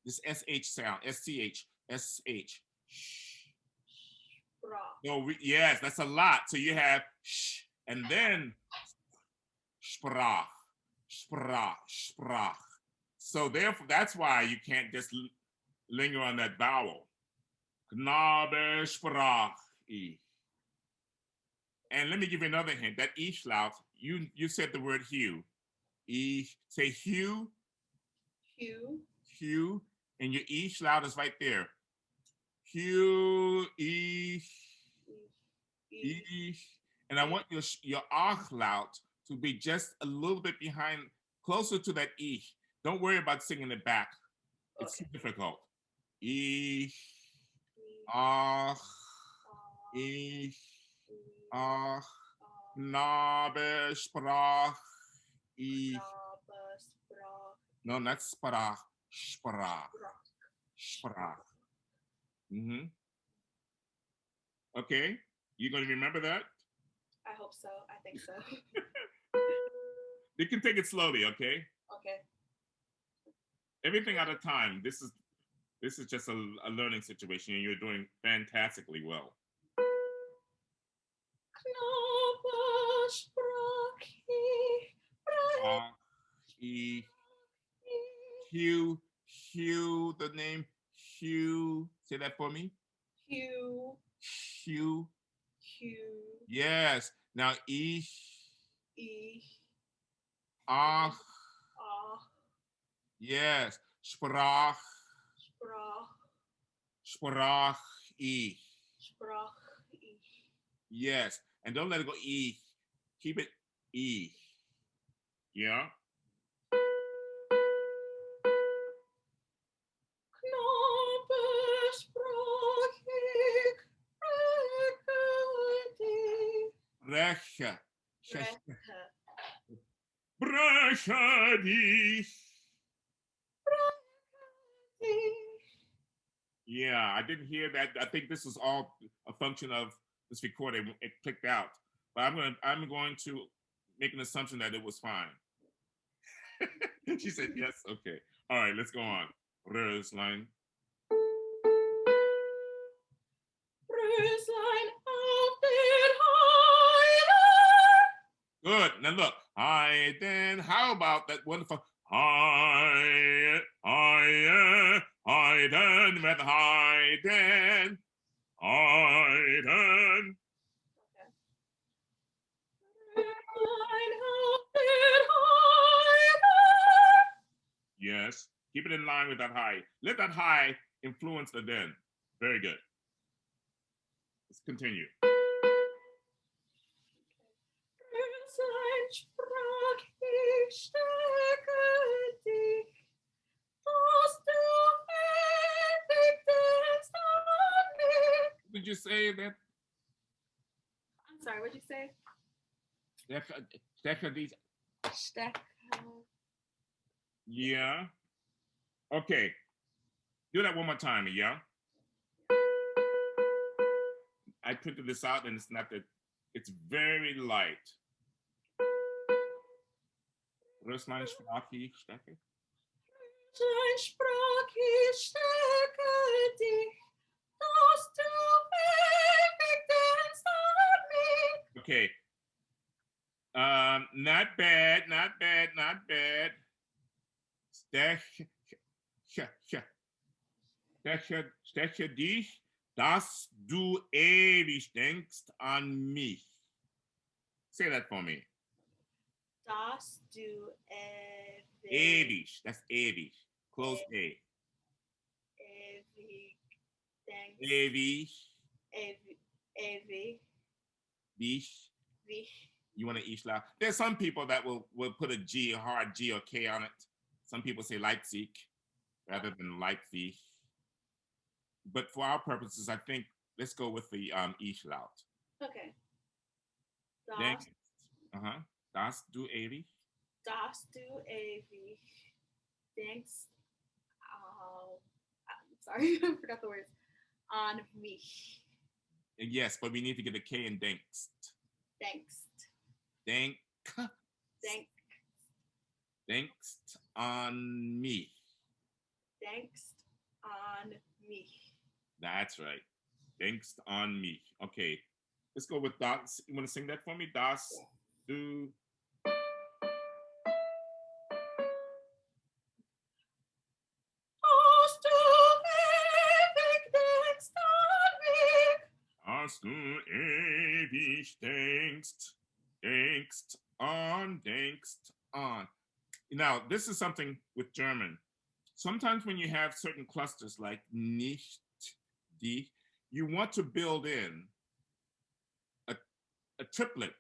This SH sound. SCH. SH. Sprach. No, yes, that's a lot. So you have sh and then sprach. Sprach. Sprach. So therefore, that's why you can't just linger on that vowel. Knabe sprach ich. And let me give you another hint. That ich laut, you said the word hue. Ich, say hue. Hue. Hue. And your ich loud is right there. Hue, ich, ich. And I want your ach loud to be just a little bit behind, closer to that ich. Don't worry about singing it back. It's too difficult. Ich, ach, ich, ach, Knabe sprach ich. No, not sprach. Sprach. Sprach. Okay, you gonna remember that? I hope so. I think so. You can take it slowly, okay? Okay. Everything at a time. This is just a learning situation, and you're doing fantastically well. Hugh, the name Hugh. Say that for me. Hugh. Hugh. Hugh. Yes. Now ich. Ich. Ach. Ach. Yes. Sprach. Sprach. Sprach ich. Sprach ich. Yes. And don't let it go ich. Keep it ich. Yeah. Breche. Breche dich. Yeah, I didn't hear that. I think this is all a function of this recording. It clicked out, but I'm going to make an assumption that it was fine. She said yes. Okay. All right. Let's go on. Roslein. Roslein auf den Haiden. Good. Now look. Haiden. How about that wonderful Haiden? Haiden with Haiden. Haiden. Yes. Keep it in line with that high. Let that high influence the den. Very good. Let's continue. Did you say that? I'm sorry, what'd you say? Steck. Yeah. Okay. Do that one more time, yeah? I printed this out and it's not that, it's very light. Roslein sprach ich, stecke. Roslein sprach ich, stecke dich, dass du ewig denkst an mich. Okay. Not bad, not bad, not bad. Steche dich, dass du ewig denkst an mich. Say that for me. Dass du ewig. That's ewig. Close A. Ewig denkst. Ewig. Ewig. Dich. Dich. You want to each loud. There's some people that will put a G, a hard G or K on it. Some people say Leipzig rather than Leipzig. But for our purposes, I think let's go with the ich loud. Okay. Das. Das du ewig. Das du ewig denkst. I'm sorry, I forgot the words. On mich. Yes, but we need to get a K in denkst. Denkst. Denk. Denk. Denkst on me. Denkst on me. That's right. Denkst on me. Okay. Let's go with Das. You want to sing that for me? Das, du. Als du ewig denkst on. Now, this is something with German. Sometimes when you have certain clusters like nicht, die, you want to build in a triplet,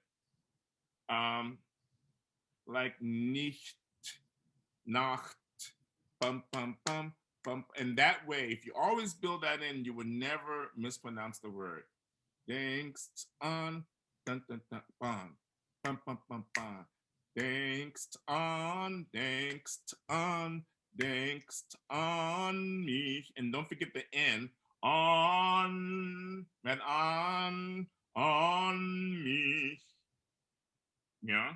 like nicht, nacht, bum, bum, bum, bum. And that way, if you always build that in, you would never mispronounce the word. Denkst on, dun, dun, dun, bum, bum, bum, bum, bum. Denkst on me. And don't forget the N. On, and on me. Yeah?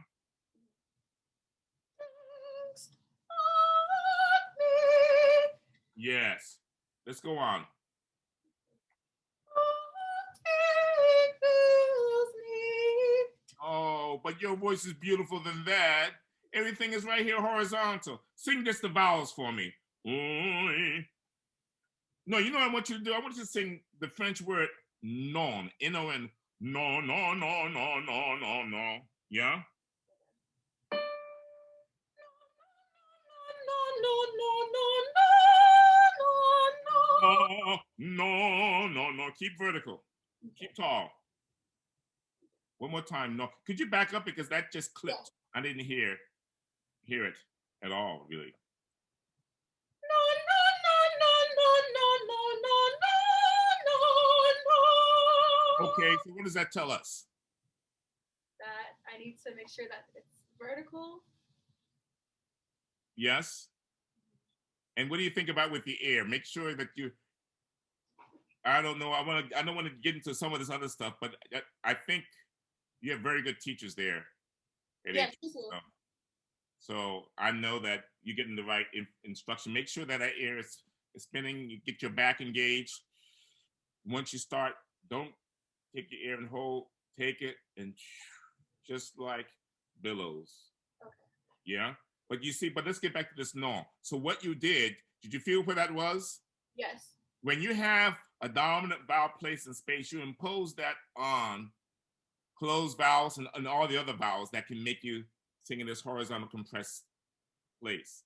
Denkst on me. Yes. Let's go on. Oh, but your voice is beautiful than that. Everything is right here horizontal. Sing just the vowels for me. No, you know what I want you to do? I want you to sing the French word non. N-O-N. No, no, no, no, no, no, no. Yeah? No. Keep vertical. Keep tall. One more time. No. Could you back up because that just clipped? I didn't hear it at all, really. Okay, so what does that tell us? That I need to make sure that it's vertical. Yes. And what do you think about with the air? Make sure that you. I don't know. I don't want to get into some of this other stuff, but I think you have very good teachers there. Yes. So I know that you're getting the right instruction. Make sure that air is spinning. You get your back engaged. Once you start, don't take your air and hold. Take it and just like billows. Okay. Yeah. But you see, but let's get back to this norm. So what you did you feel where that was? Yes. When you have a dominant vowel placed in space, you impose that on closed vowels and all the other vowels that can make you sing in this horizontal compressed place.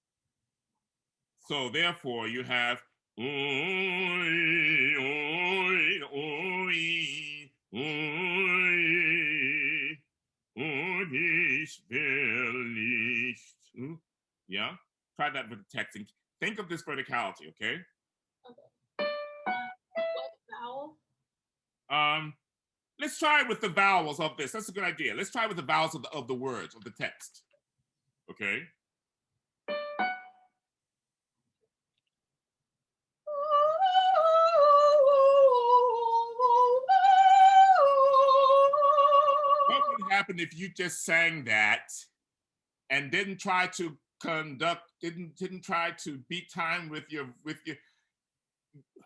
So therefore you have yeah, try that with the text and think of this verticality, okay? Okay. What vowel? Let's try with the vowels of this. That's a good idea. Let's try with the vowels of the words of the text. Okay. What would happen if you just sang that and didn't try to didn't try to beat time with your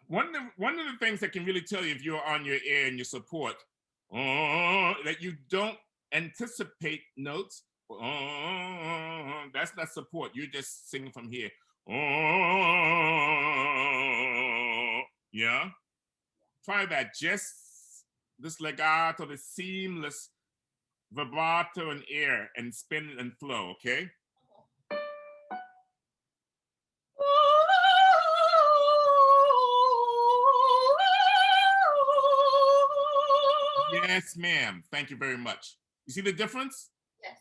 one of the things that can really tell you if you're on your air and your support, that you don't anticipate notes. That's not support. You're just singing from here. Yeah. Try that. Just this legato, the seamless vibrato and air and spin and flow. Okay. Yes, ma'am. Thank you very much. You see the difference? Yes.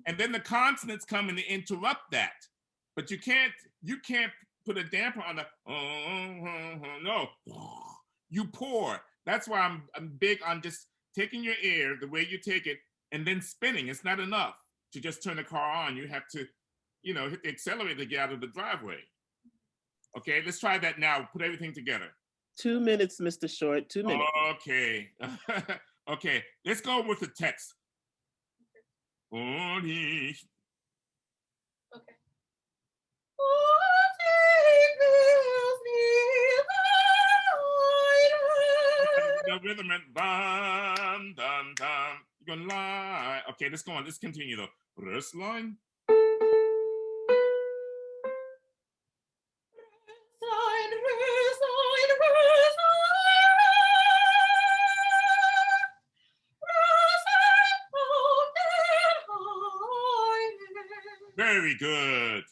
And then the consonants come and they interrupt that. But you can't put a damper on the no. You pour. That's why I'm big on just taking your air the way you take it and then spinning. It's not enough to just turn the car on. You have to, hit the accelerator to get out of the driveway. Okay, let's try that now. Put everything together. 2 minutes, Mr. Short. 2 minutes. Okay. Okay, let's go with the text. Forney. Okay. The rhythm and dum dum dum. You're gonna lie. Okay, let's go on. Let's continue though. Roslein. Very good.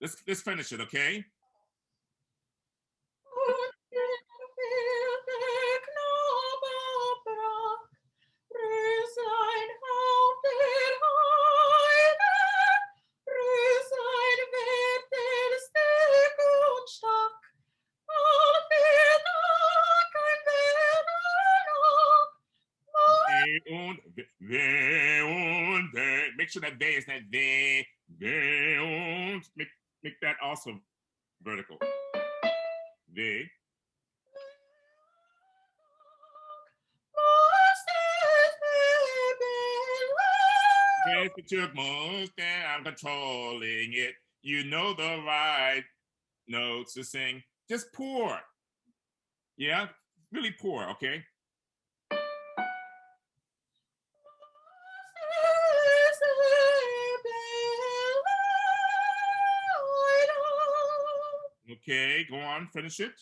Let's finish it, okay? Make sure that they is not they. Make that also vertical. They. Yes, it took most and I'm controlling it. You know the right notes to sing. Just pour. Yeah, really pour, okay? Okay, go on, finish it.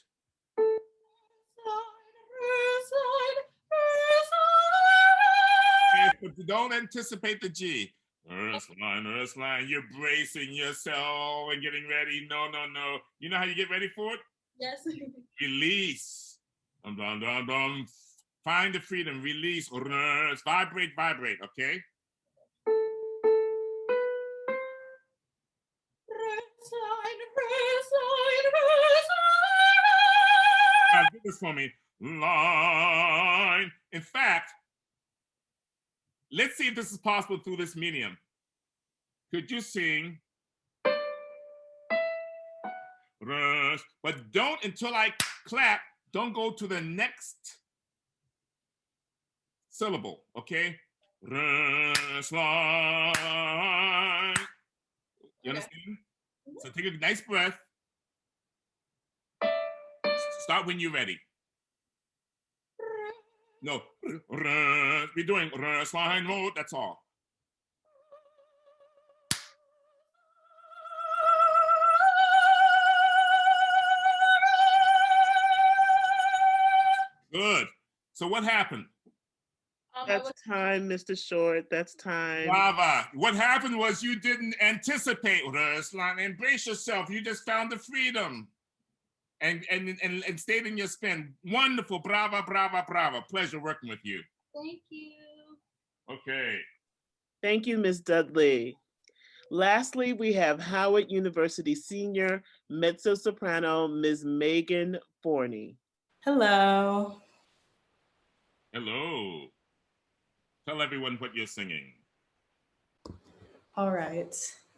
Yes, but don't anticipate the G. Roslein, you're bracing yourself and getting ready. No. You know how you get ready for it? Yes. Release. Dum, dum, dum, dum. Find the freedom, release. Vibrate, okay? Now, do this for me. Line. In fact, let's see if this is possible through this medium. Could you sing? But don't, until I clap, don't go to the next syllable, okay? Roslein. You understand? So take a nice breath. Start when you're ready. No, we're doing Roslein mode, that's all. Good. So what happened? That's time, Mr. Short. That's time. Brava. What happened was you didn't anticipate Roslein. Embrace yourself. You just found the freedom and stayed in your spin. Wonderful. Brava. Pleasure working with you. Thank you. Okay. Thank you, Ms. Dudley. Lastly, we have Howard University senior mezzo-soprano, Ms. Meagan Forney. Hello. Hello. Tell everyone what you're singing. All right.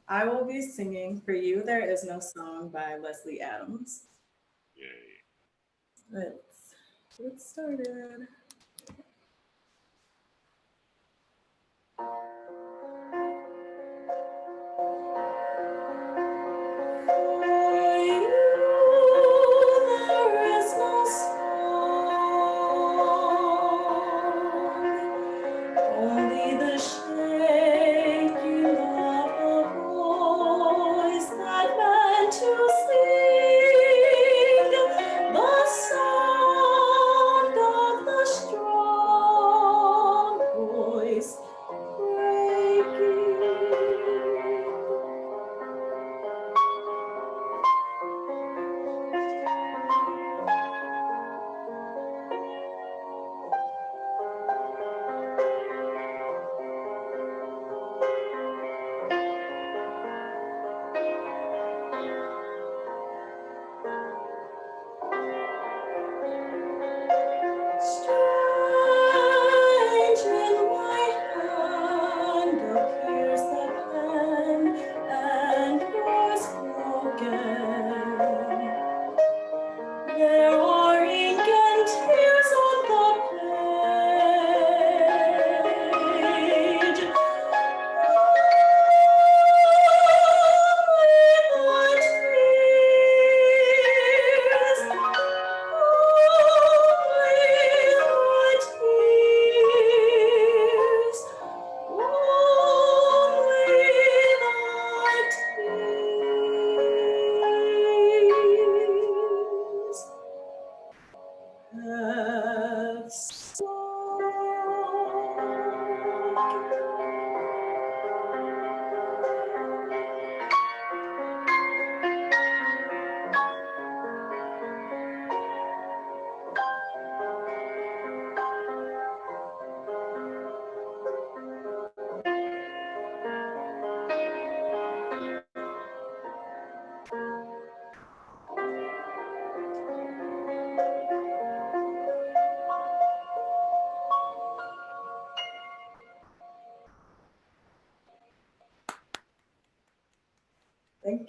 I will be singing For You There Is No Song by Leslie Adams. Yay. Let's get started.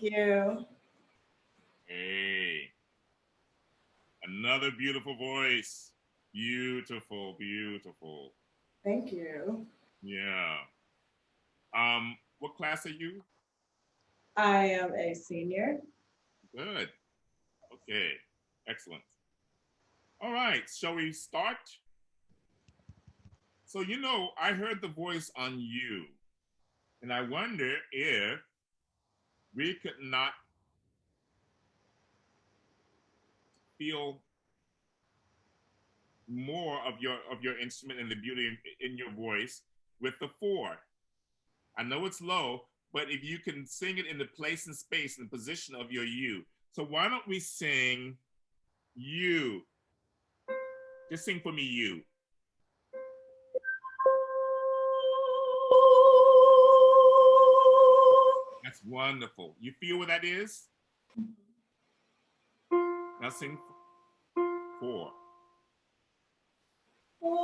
Thank you. Hey, another beautiful voice. Beautiful, beautiful. Thank you. Yeah. What class are you? I am a senior. Good. Okay. Excellent. All right. Shall we start? So, you know, I heard the voice on you, and I wonder if we could not feel more of your instrument and the beauty in your voice with the 4. I know it's low, but if you can sing it in the place and space and position of your you. So why don't we sing you? Just sing for me, you. That's wonderful. You feel what that is? Now sing 4. Oh,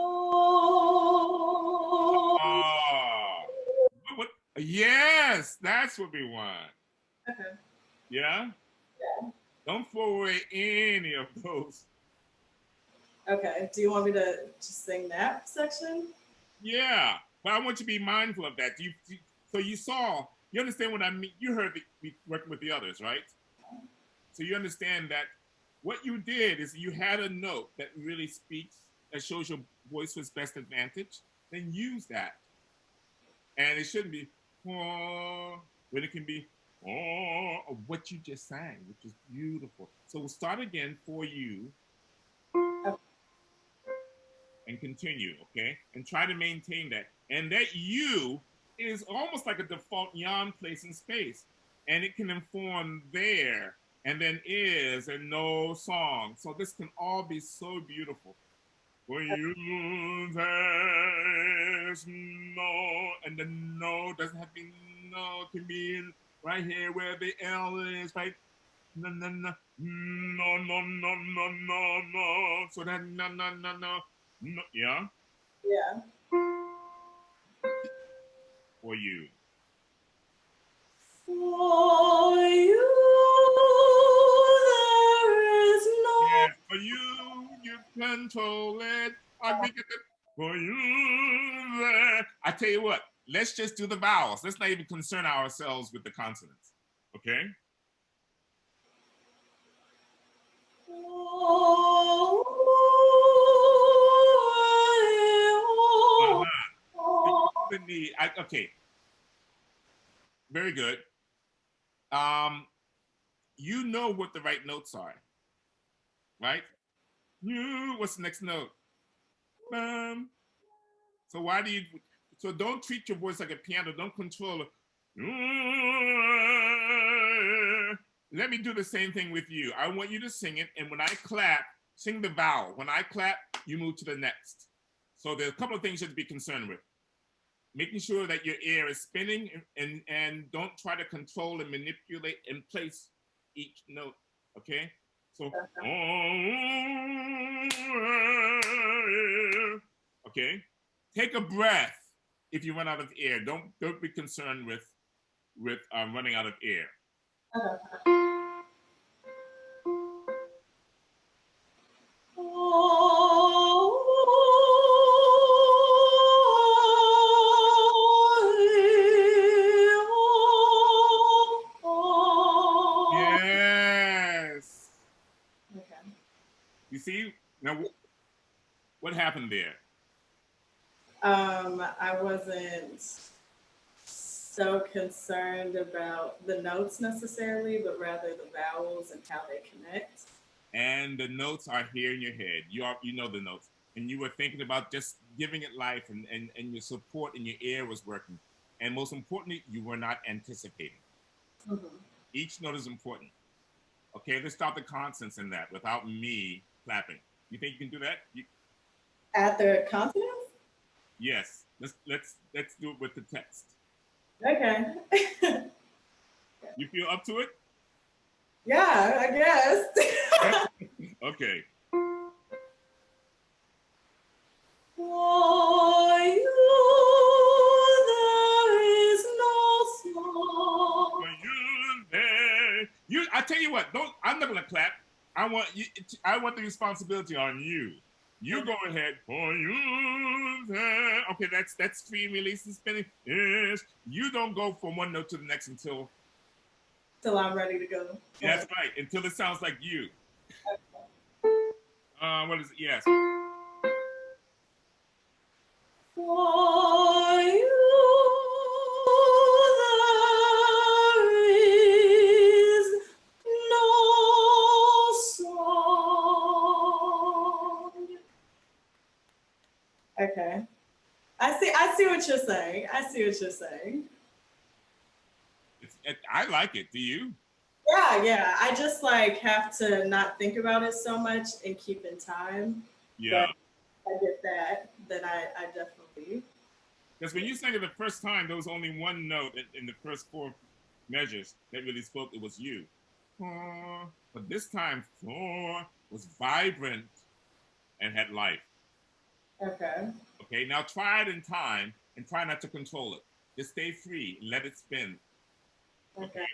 what? Yes, that's what we want. Okay. Yeah? Yeah. Don't throw away any of those. Okay. Do you want me to just sing that section? Yeah, but I want you to be mindful of that. So you understand what I mean? You heard me working with the others, right? So you understand that what you did is you had a note that really speaks, that shows your voice was best advantage, then use that. And it shouldn't be, oh, when it can be, oh, of what you just sang, which is beautiful. So we'll start again for you. And continue, okay? And try to maintain that. And that you is almost like a default yon place in space. And it can inform there, and then is, and no song. So this can all be so beautiful. For you, there's no, and the no doesn't have to be no, it can be in right here where the L is, right? No, no, no, no, no, no, no, no, no. So that no, no, no, no. No, yeah? Yeah. For you. For you, there is no. Yeah, for you control it. For you, there. I tell you what, let's just do the vowels. Let's not even concern ourselves with the consonants. Okay? Okay. Very good. You know what the right notes are, right? What's the next note? So why do you? So don't treat your voice like a piano. Don't control it. Let me do the same thing with you. I want you to sing it, and when I clap, sing the vowel. When I clap, you move to the next. So there's a couple of things you have to be concerned with. Making sure that your ear is spinning, and don't try to control and manipulate and place each note, okay? So, okay? Take a breath if you run out of air. Don't be concerned with running out of air. Yes. Okay. You see? Now, what happened there? I wasn't so concerned about the notes necessarily, but rather the vowels and how they connect. And the notes are here in your head. You know the notes. And you were thinking about just giving it life, and your support in your ear was working. And most importantly, you were not anticipating. Mm-hmm. Each note is important. Okay, let's start the consonants in that without me clapping. You think you can do that? At the consonants? Yes. Let's do it with the text. Okay. You feel up to it? Yeah, I guess. Okay. For you, there is no song. For you, there I'm not gonna clap. I want you. I want the responsibility on you. You go ahead. For you. Okay, that's free release and spinning. Yes. You don't go from one note to the next until I'm ready to go. that's right. Until it sounds like you. What is it? Yes. For you there is no song. Okay. I see what you're saying. I see what you're saying. I like it. Do you? Yeah. I just like have to not think about it so much and keep in time. Yeah. But I get that. Then I definitely. Because when you sang it the first time, there was only one note in the first 4 measures that really spoke. It was you. But this time, was vibrant and had life. Okay. Okay, now try it in time and try not to control it. Just stay free and let it spin. Okay.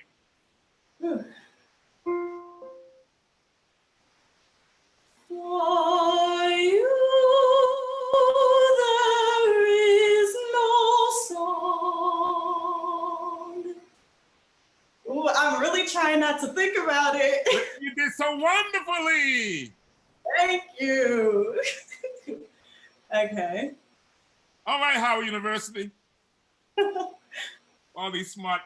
For you there is no song. Ooh, I'm really trying not to think about it. You did so wonderfully. Thank you. Okay. All right, Howard University. All these smart,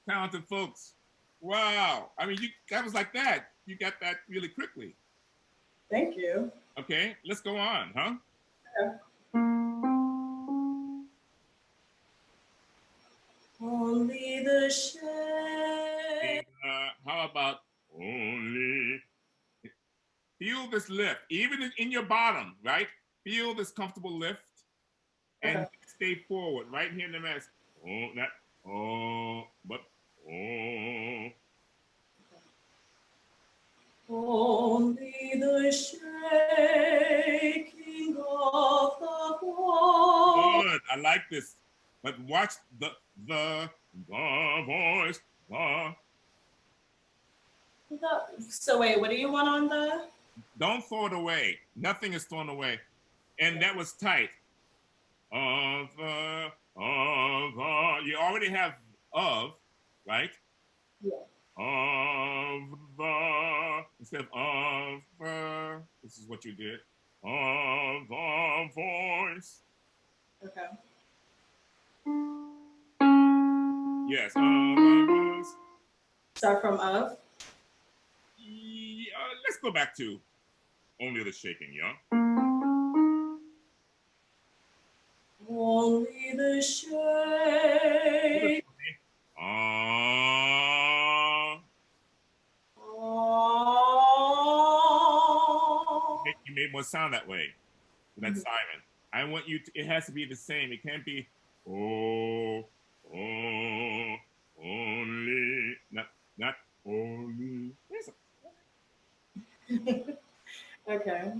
talented folks. Wow. I mean, that was like that. You got that really quickly. Thank you. Okay, let's go on, huh? Yeah. Only the shade. How about only? Feel this lift, even in your bottom, right? Feel this comfortable lift and stay forward right here in the mask. Oh, not but Only the shaking of the voice. Good. I like this. But watch the voice. So wait, what do you want on the? Don't throw it away. Nothing is thrown away. And that was tight. You already have of, right? Yeah. Of the, instead of this is what you did. Of the voice. Okay. Yes, of the voice. Start from of? Let's go back to only the shaking, yeah? Only the shake. You made more sound that way. That's Simon. I want you to, it has to be the same. It can't be, only, not only. Okay.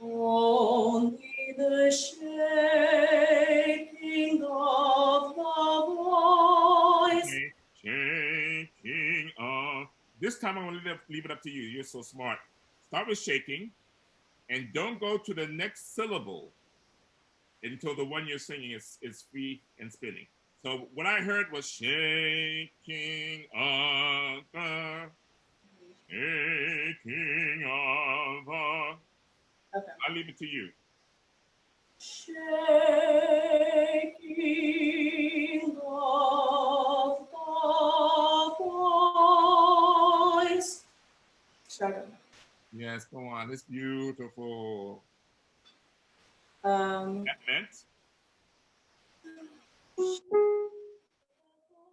Only the shaking of the voice. Okay. Shaking of. This time I'm going to leave it up to you. You're so smart. Start with shaking and don't go to the next syllable until the one you're singing is free and spinning. So what I heard was shaking of the, shaking of the. Okay. I'll leave it to you. Shaking of the voice. Second. Yes, go on. It's beautiful. That meant?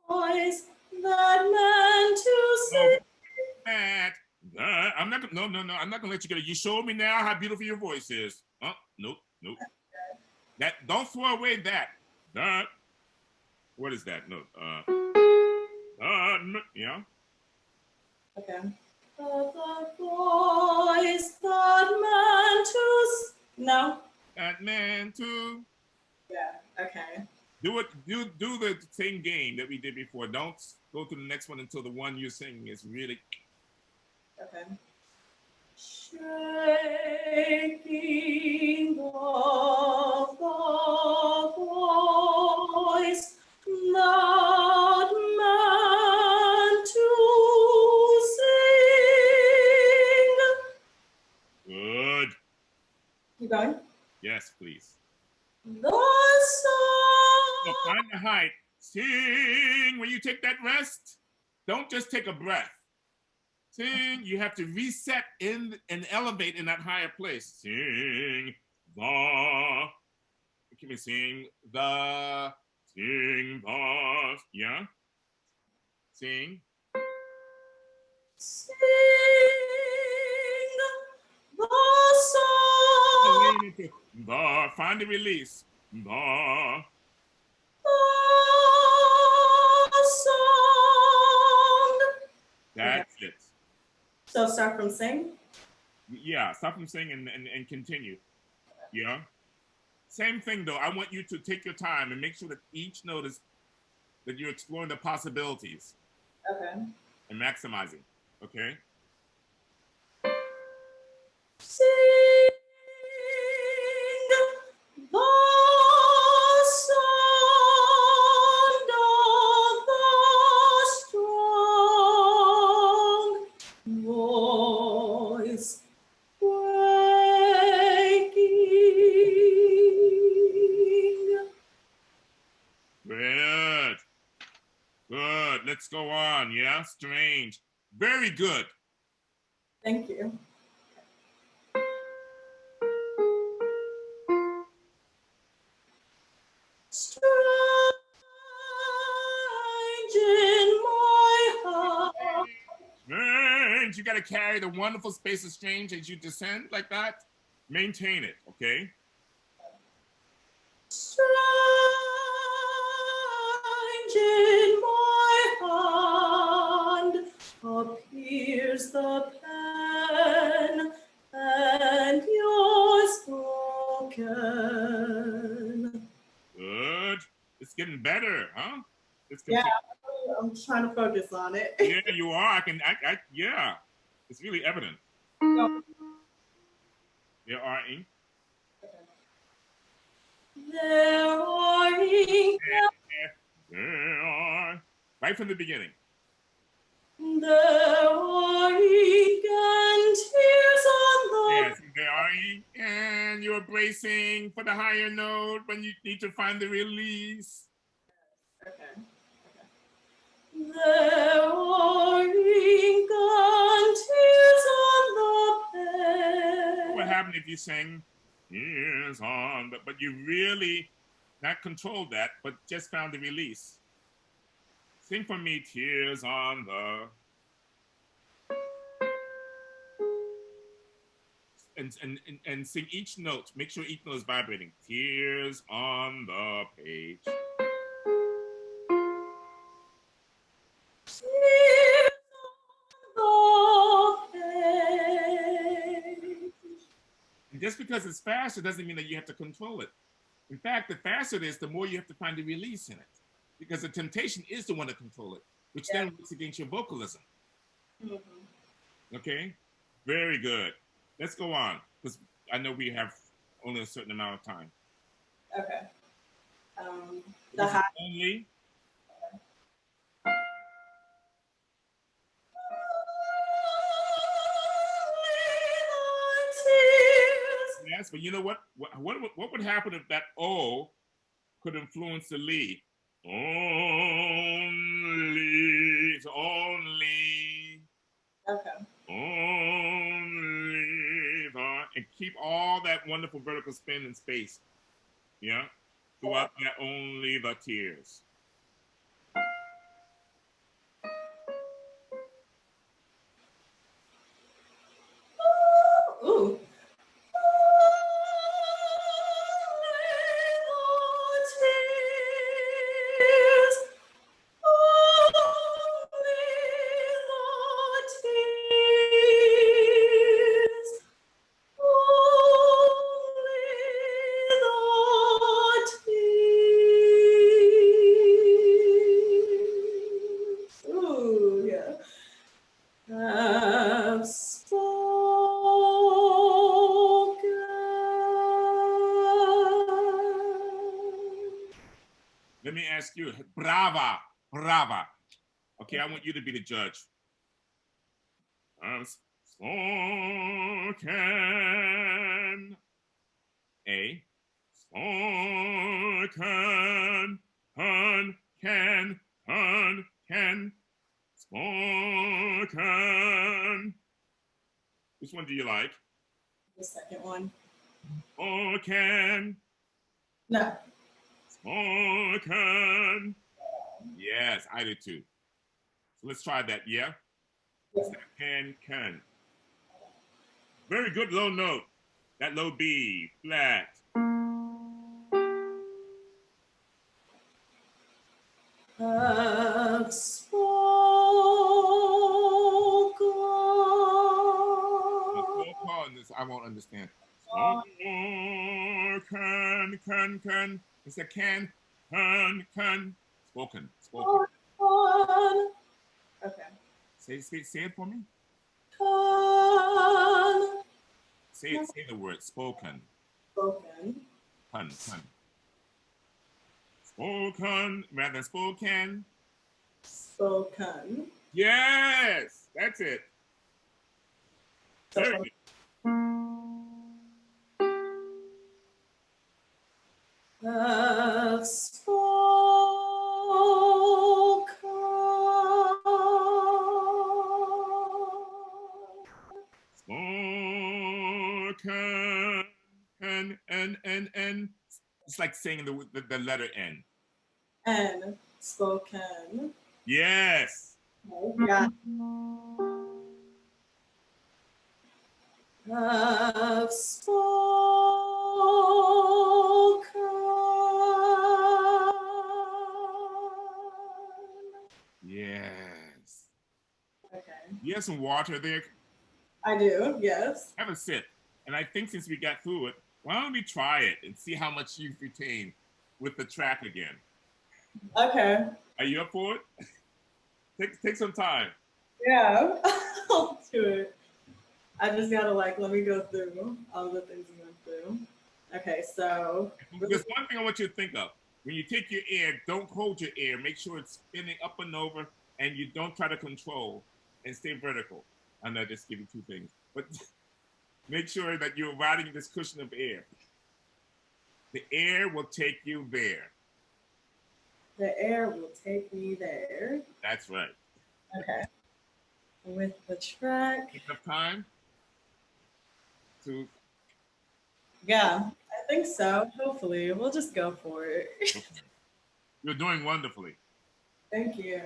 Voice that meant to say. I'm not gonna. No. I'm not gonna let you get it. You showed me now how beautiful your voice is. Oh, nope. That don't throw away that. That. What is that? No. Yeah. Okay. The voice that meant to. No. That meant to. Yeah. Okay. Do it. Do the same game that we did before. Don't go to the next one until the one you're singing is really. Okay. Shaking of the voice, not meant to sing. Good. Keep going. Yes, please. The song. So find the height. Sing. When you take that rest, don't just take a breath. Sing. You have to reset in and elevate in that higher place. Sing the. Can we sing the? Sing the. Yeah. Sing. Sing the song. The. Find the release. The. Song. That's it. So start from sing? Yeah, stop from sing and continue. Yeah. Same thing though. I want you to take your time and make sure that each note is that you're exploring the possibilities. Okay. And maximizing. Okay. Sing the sound of the strong voice breaking. Good. Good. Let's go on. Yeah. Strange. Very good. Thank you. Strange in my heart. Strange. You got to carry the wonderful space of strange as you descend like that. Maintain it. Okay. Strange in my hand appears the pen, and you're spoken. Good. It's getting better, huh? Yeah, I'm trying to focus on it. Yeah, you are. Yeah. It's really evident. There are ink. There are ink. There are. Right from the beginning. There are ink and tears on the. Yes, there are ink, and you're bracing for the higher note when you need to find the release. Okay. There are ink and tears on the pen. What happened if you sang tears on, but you really not controlled that, but just found the release? Sing for me, tears on the. And sing each note. Make sure each note is vibrating. Tears on the page. Tears on the page. And just because it's faster doesn't mean that you have to control it. In fact, the faster it is, the more you have to find the release in it. Because the temptation is the one to control it, which then works against your vocalism. Okay? Very good. Let's go on, because I know we have only a certain amount of time. Okay. The high. Only. Yes, but you know what? What would happen if that O could influence the Li? Only. It's only. Okay. Only the, and keep all that wonderful vertical spin in space. Yeah. Throughout that only the tears. Ooh. have spoken. Let me ask you, brava, brava. Okay, I want you to be the judge. I've spoken. A. Spoken. Can. Spoken. Which one do you like? The second one. Spoken. No. Spoken. Yes, I did too. So let's try that, yeah? Yes. Can. Very good low note. That low B, flat. Have spoken. I won't understand. Can. It's a can. Spoken. Okay. Say it for me. Can. Say the word. Spoken. Spoken. Pun. Spoken rather than spoken. Spoken. Yes, that's it. Very good. Have spoken. Spoken. N. It's like saying the letter N. And spoken. Yes. Yeah. Have spoken. Yes. Okay. You have some water there? I do, yes. Have a sip. And I think since we got through it, why don't we try it and see how much you've retained with the track again? Okay. Are you up for it? Take some time. Yeah, I'll do it. I just gotta let me go through all the things we went through. Okay, so. There's one thing I want you to think of. When you take your air, don't hold your air. Make sure it's spinning up and over, and you don't try to control and stay vertical. And I just give you two things. But make sure that you're riding this cushion of air. The air will take you there. The air will take me there. That's right. Okay. With the track. Enough time to. Yeah, I think so. Hopefully, we'll just go for it. Okay. You're doing wonderfully. Thank you.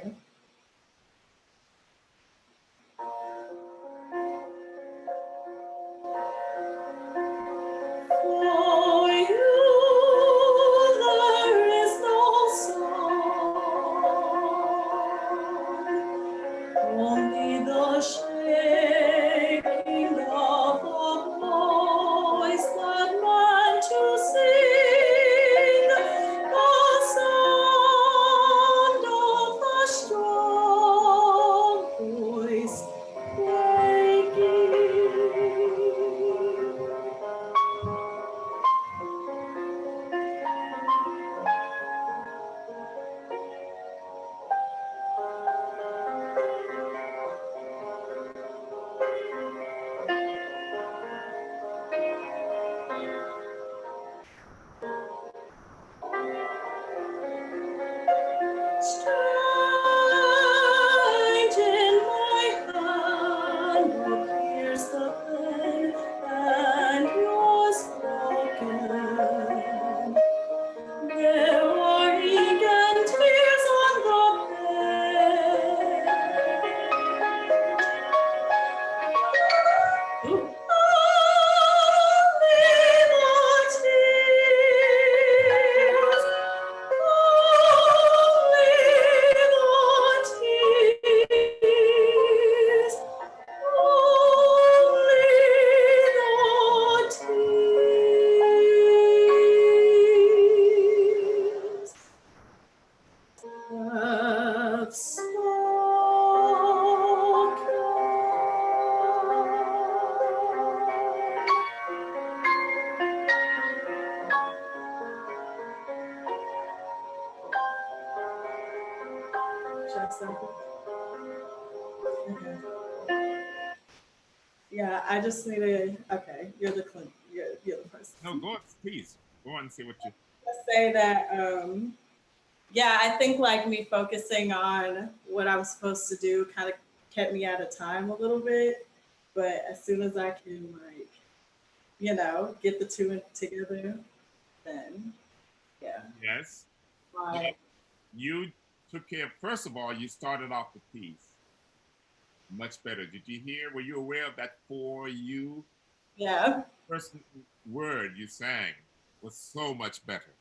For you, there is no song, only the shaking of a voice that meant to sing, the sound of the storm. Yeah, I just needed. Okay, you're the person. No, go on, please. Go on and say what you. Say that. Yeah, I think like me focusing on what I was supposed to do kind of kept me out of time a little bit. But as soon as I can like, get the two together, then yeah. Yes. My, You took care. First of all, you started off the piece much better. Did you hear? Were you aware of that for you? yeah. First word you sang was so much better.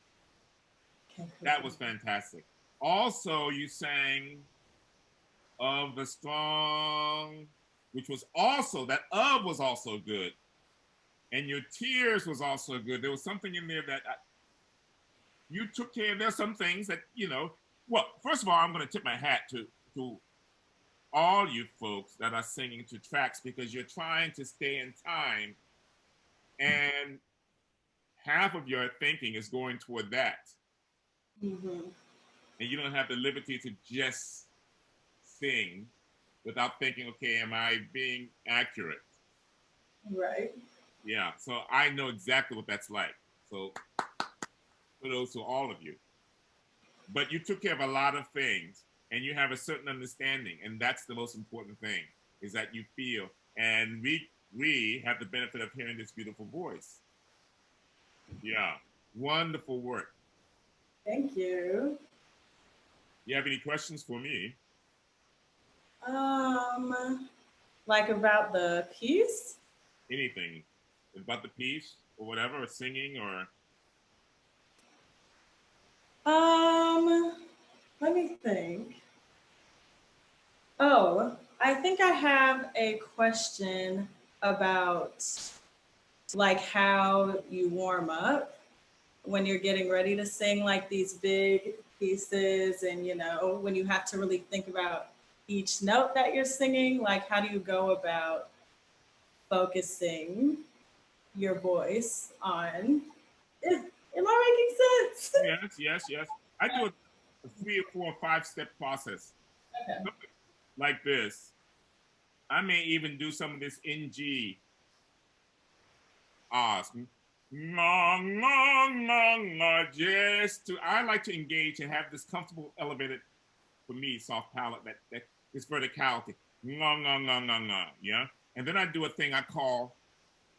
Okay, cool. That was fantastic. Also, you sang of the strong, which was also, that of was also good. And your tears was also good. There was something in there that you took care of. There's some things that, well, first of all, I'm going to tip my hat to all you folks that are singing to tracks because you're trying to stay in time. And half of your thinking is going toward that. Mm-hmm. And you don't have the liberty to just sing without thinking, okay, am I being accurate? Right. Yeah, so I know exactly what that's like. So kudos to all of you. But you took care of a lot of things and you have a certain understanding. And that's the most important thing, is that you feel. And we have the benefit of hearing this beautiful voice. Yeah, wonderful work. Thank you. You have any questions for me? Like about the piece? Anything about the piece or whatever, or singing or? Let me think. Oh, I think I have a question about like how you warm up when you're getting ready to sing like these big pieces and when you have to really think about each note that you're singing, like how do you go about focusing your voice on am I making sense? Yes. I do a 3 or 4 or 5 step process. Okay. Like this. I may even do some of this in G. Just to, I like to engage and have this comfortable, elevated, for me, soft palate, that this verticality. Yeah. And then I do a thing I call,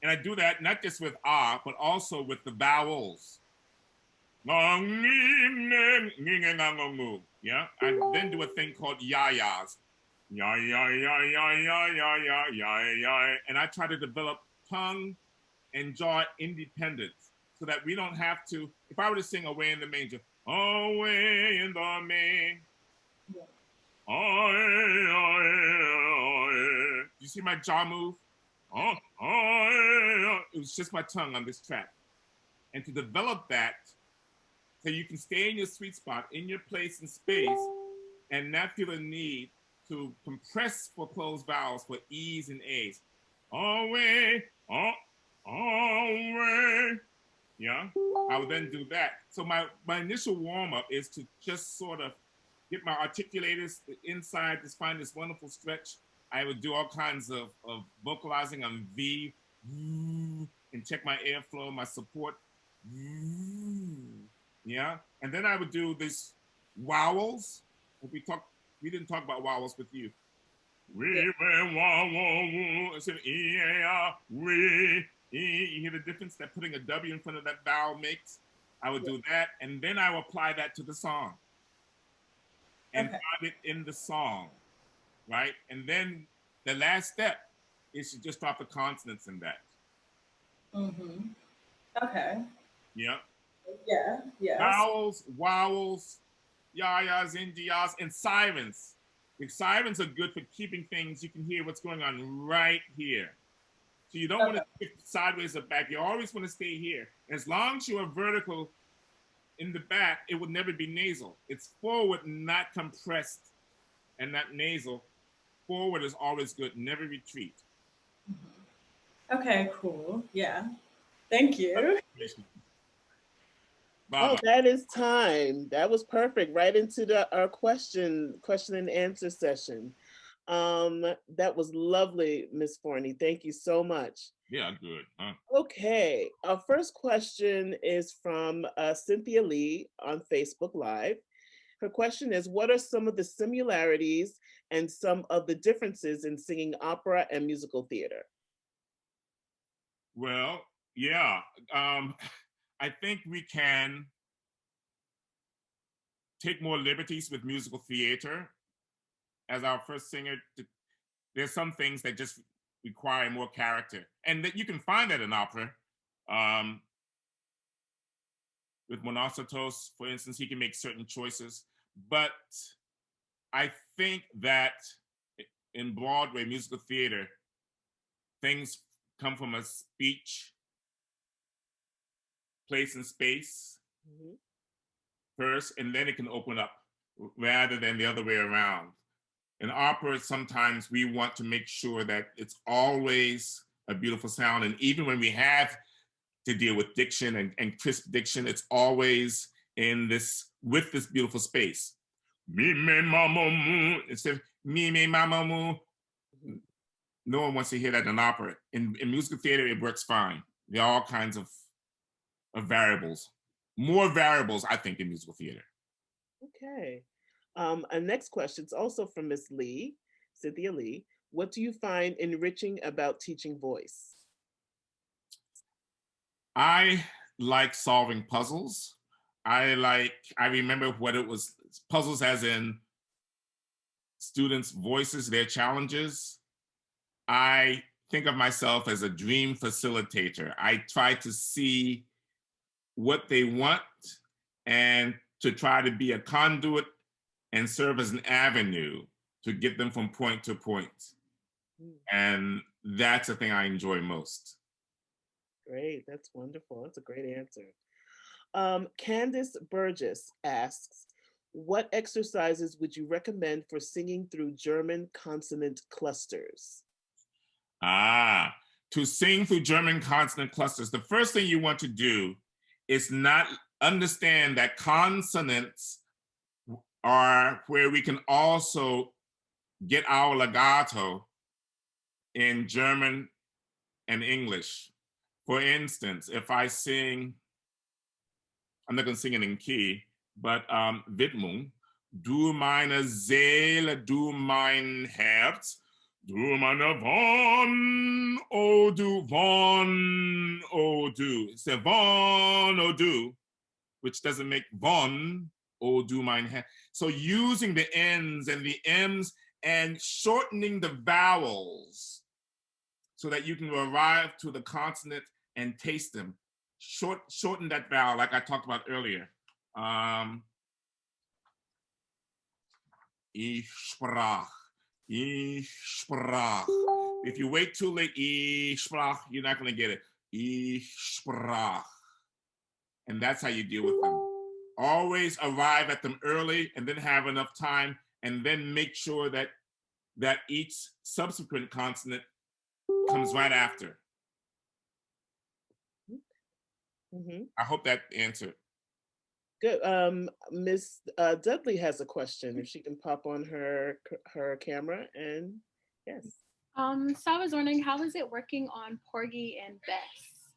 and I do that not just with but also with the vowels. Yeah. I then do a thing called yayas. Ya ya ya ya ya ya ya ya ya. And I try to develop tongue and jaw independence so that we don't have to, if I were to sing Away in the Manger, away in the manger. You see my jaw move? It was just my tongue on this track. And to develop that so you can stay in your sweet spot, in your place and space, and not feel a need to compress for closed vowels for E's and A's. Away, away. Yeah, I would then do that. So my initial warm-up is to just sort of get my articulators inside, just find this wonderful stretch. I would do all kinds of vocalizing on V, and check my airflow, my support. Yeah, and then I would do this vowels. We didn't talk about vowels with you. You hear the difference that putting a W in front of that vowel makes? I would do that, and then I would apply that to the song and find it in the song, right? And then the last step is to just drop the consonants in that. Mm-hmm. Okay. Yeah. Yeah. Yes. Vowels, yayas, indiyas, and sirens. The sirens are good for keeping things, you can hear what's going on right here. So you don't want to shift sideways or back. You always want to stay here. As long as you are vertical in the back, it would never be nasal. It's forward, not compressed, and not nasal. Forward is always good. Never retreat. Okay, cool. Yeah. Thank you. Oh, that is time. That was perfect. Right into our question and answer session. That was lovely, Miss Forney. Thank you so much. Yeah, good. Huh? Okay, our first question is from Cynthia Lee on Facebook Live. Her question is, what are some of the similarities and some of the differences in singing opera and musical theater? Well, yeah. I think we can take more liberties with musical theater. As our first singer, there's some things that just require more character. And that you can find that in opera. With Monostatos, for instance, he can make certain choices. But I think that in Broadway musical theater, things come from a speech, place, and space first, and then it can open up rather than the other way around. In opera, sometimes we want to make sure that it's always a beautiful sound. And even when we have to deal with diction and crisp diction, it's always in this, with this beautiful space. Me, me, mama, moo. Instead of me, me, mama, moo. No one wants to hear that in opera. In musical theater, it works fine. There are all kinds of variables. More variables, I think, in musical theater. Okay. Our next question is also from Miss Lee, Cynthia Lee. What do you find enriching about teaching voice? I like solving puzzles. I remember what it was, puzzles as in students' voices, their challenges. I think of myself as a dream facilitator. I try to see what they want and to try to be a conduit and serve as an avenue to get them from point to point. And that's the thing I enjoy most. Great, that's wonderful. That's a great answer. Candice Burgess asks, what exercises would you recommend for singing through German consonant clusters? To sing through German consonant clusters, the first thing you want to do is not understand that consonants are where we can also get our legato in German and English. For instance, if I sing, I'm not going to sing it in key, but Widmung, du meine Seele, du mein Herz, du meine Von, oh du, Von, oh du. It's a Von, oh du, which doesn't make Von, oh du mein Herz. So using the N's and the M's and shortening the vowels so that you can arrive to the consonant and taste them. Shorten that vowel, like I talked about earlier. Ich sprach. Ich sprach. If you wait too late, ich sprach, you're not going to get it. Ich sprach. And that's how you deal with them. Always arrive at them early and then have enough time, and then make sure that each subsequent consonant comes right after. I hope that answered. Good. Miss Dudley has a question. If she can pop on her camera, and yes. So I was wondering, how is it working on Porgy and Bess?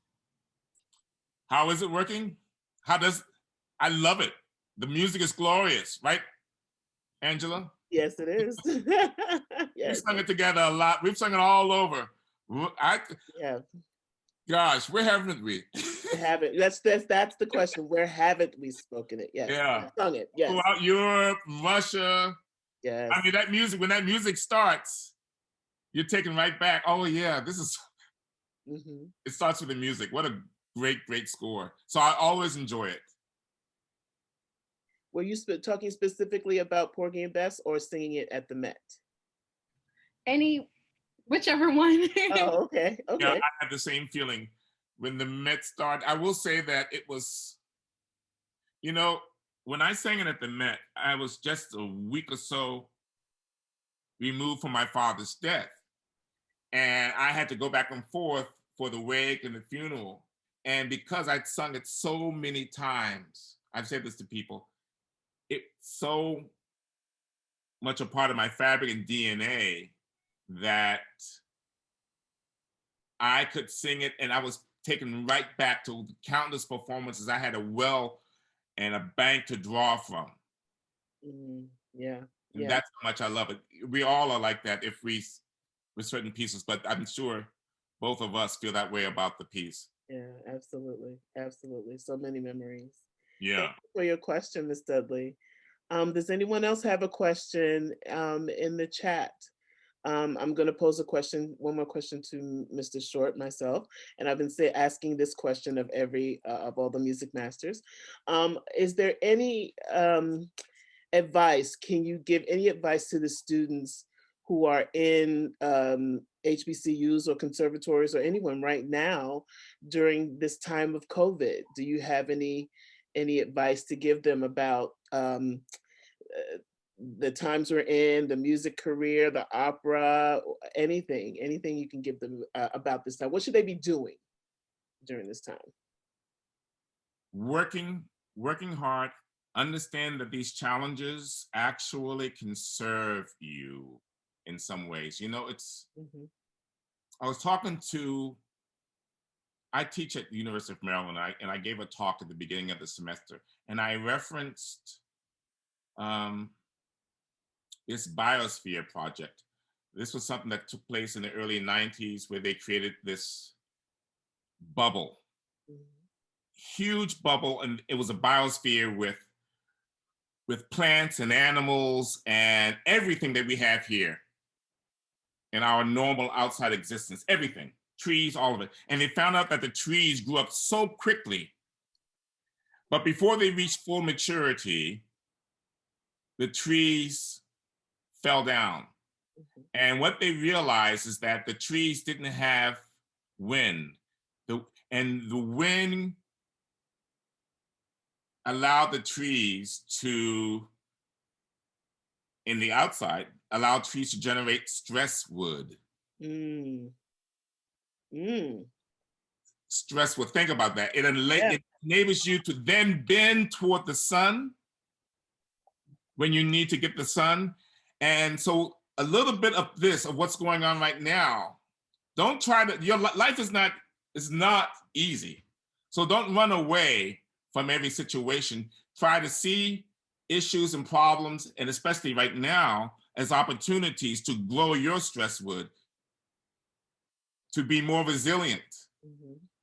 How is it working? I love it. The music is glorious, right, Angela? Yes, it is. Yes. We sung it together a lot. We've sung it all over. Yeah. Gosh, where haven't we? Haven't. That's the question. Where haven't we spoken it? Yes. Yeah. Sung it. Yes. Throughout Europe, Russia. Yes. I mean, that music, when that music starts, you're taken right back. Oh yeah, this is. It starts with the music. What a great score. So I always enjoy it. Were you talking specifically about Porgy and Bess or singing it at the Met? Whichever one. Oh, okay. Okay. Yeah, I had the same feeling when the Met started. I will say that it was, when I sang it at the Met, I was just a week or so removed from my father's death. And I had to go back and forth for the wake and the funeral. And because I'd sung it so many times, I've said this to people, it's so much a part of my fabric and DNA that I could sing it, and I was taken right back to countless performances. I had a well and a bank to draw from. Yeah. And that's how much I love it. We all are like that if with certain pieces, but I'm sure both of us feel that way about the piece. Yeah, absolutely. Absolutely. So many memories. Yeah. Thank you for your question, Ms. Dudley. Does anyone else have a question in the chat? I'm going to pose one more question to Mr. Short myself, and I've been asking this question of of all the music masters. Is there any advice? Can you give any advice to the students who are in HBCUs or conservatories or anyone right now during this time of COVID? Do you have any advice to give them about the times we're in, the music career, the opera, anything you can give them about this time? What should they be doing during this time? Working hard. Understand that these challenges actually can serve you in some ways. You know, I was talking to, I teach at the University of Maryland, and I gave a talk at the beginning of the semester, and I referenced this biosphere project. This was something that took place in the early 90s where they created this bubble, huge bubble, and it was a biosphere with plants and animals and everything that we have here in our normal outside existence, everything, trees, all of it. And they found out that the trees grew up so quickly, but before they reached full maturity, the trees fell down. And what they realized is that the trees didn't have wind. And the wind allowed the trees to, in the outside, allow trees to generate stress wood. Stress wood, think about that. It enables you to then bend toward the sun when you need to get the sun. And so a little bit of this, of what's going on right now, don't try to, your life is not easy. So don't run away from every situation. Try to see issues and problems, and especially right now, as opportunities to grow your stress wood, to be more resilient.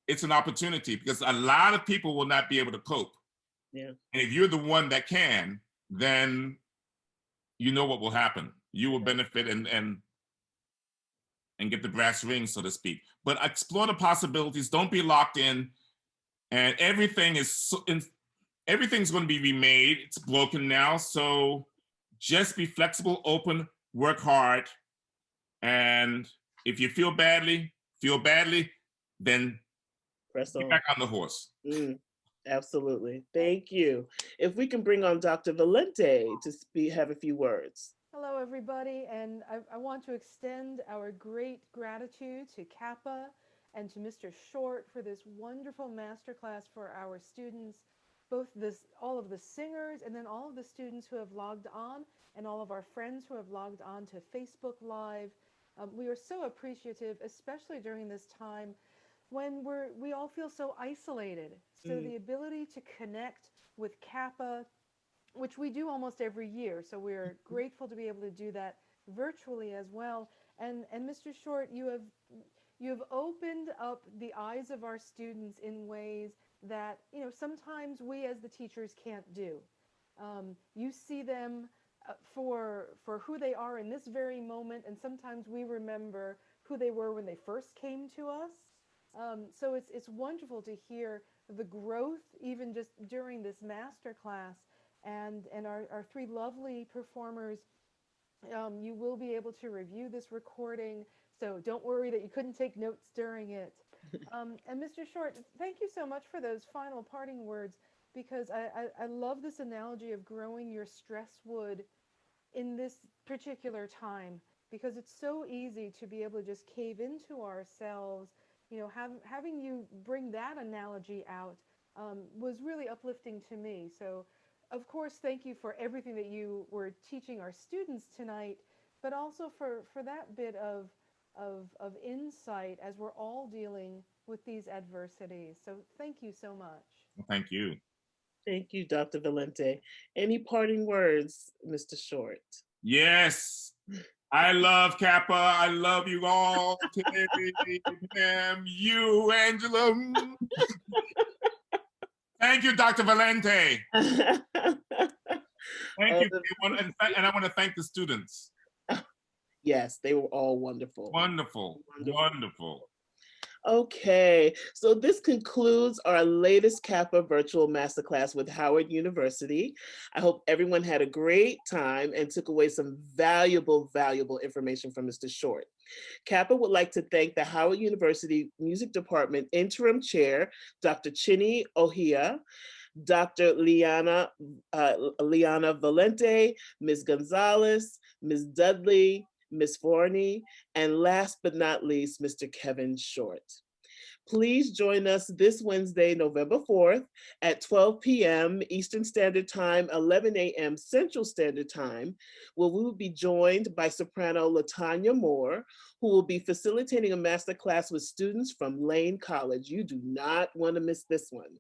It's an opportunity because a lot of people will not be able to cope. And if you're the one that can, then you know what will happen. You will benefit and get the brass ring, so to speak. But explore the possibilities. Don't be locked in. And everything's going to be remade. It's broken now. So just be flexible, open, work hard. And if you feel badly, then press on. Get back on the horse. Absolutely. Thank you. If we can bring on Dr. Valente to have a few words. Hello, everybody. And I want to extend our great gratitude to CAAPA and to Mr. Short for this wonderful masterclass for our students, all of the singers, and then all of the students who have logged on, and all of our friends who have logged on to Facebook Live. We are so appreciative, especially during this time when we all feel so isolated. So the ability to connect with CAAPA, which we do almost every year, so we're grateful to be able to do that virtually as well. And Mr. Short, you have opened up the eyes of our students in ways that sometimes we as the teachers can't do. You see them for who they are in this very moment, and sometimes we remember who they were when they first came to us. So it's wonderful to hear the growth even just during this master class, and our three lovely performers. You will be able to review this recording, so don't worry that you couldn't take notes during it. And Mr. Short, thank you so much for those final parting words, because I love this analogy of growing your stress wood in this particular time, because it's so easy to be able to just cave into ourselves. Having you bring that analogy out was really uplifting to me. So of course, thank you for everything that you were teaching our students tonight, but also for that bit of insight as we're all dealing with these adversities. So thank you so much. Well, thank you. Thank you, Dr. Valente. Any parting words, Mr. Short? Yes. I love CAAPA. I love you all. Terry, Pam, you, Angela. Thank you, Dr. Valente. Thank you. And I want to thank the students. Yes, they were all wonderful. Wonderful. Wonderful. Okay, so this concludes our latest CAAPA virtual masterclass with Howard University. I hope everyone had a great time and took away some valuable information from Mr. Short. CAAPA would like to thank the Howard University Music Department Interim Chair, Dr. Chinny Ohia, Dr. Liana Valente, Ms. Gonzales, Ms. Dudley, Ms. Forney, and last but not least, Mr. Kevin Short. Please join us this Wednesday, November 4th at 12 p.m. Eastern Standard Time, 11 a.m. Central Standard Time, where we will be joined by soprano LaTanya Moore, who will be facilitating a masterclass with students from Lane College. You do not want to miss this one.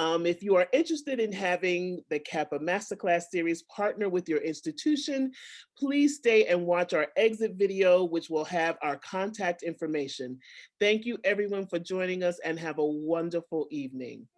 If you are interested in having the CAAPA Masterclass series partner with your institution, please stay and watch our exit video, which will have our contact information. Thank you everyone for joining us and have a wonderful evening.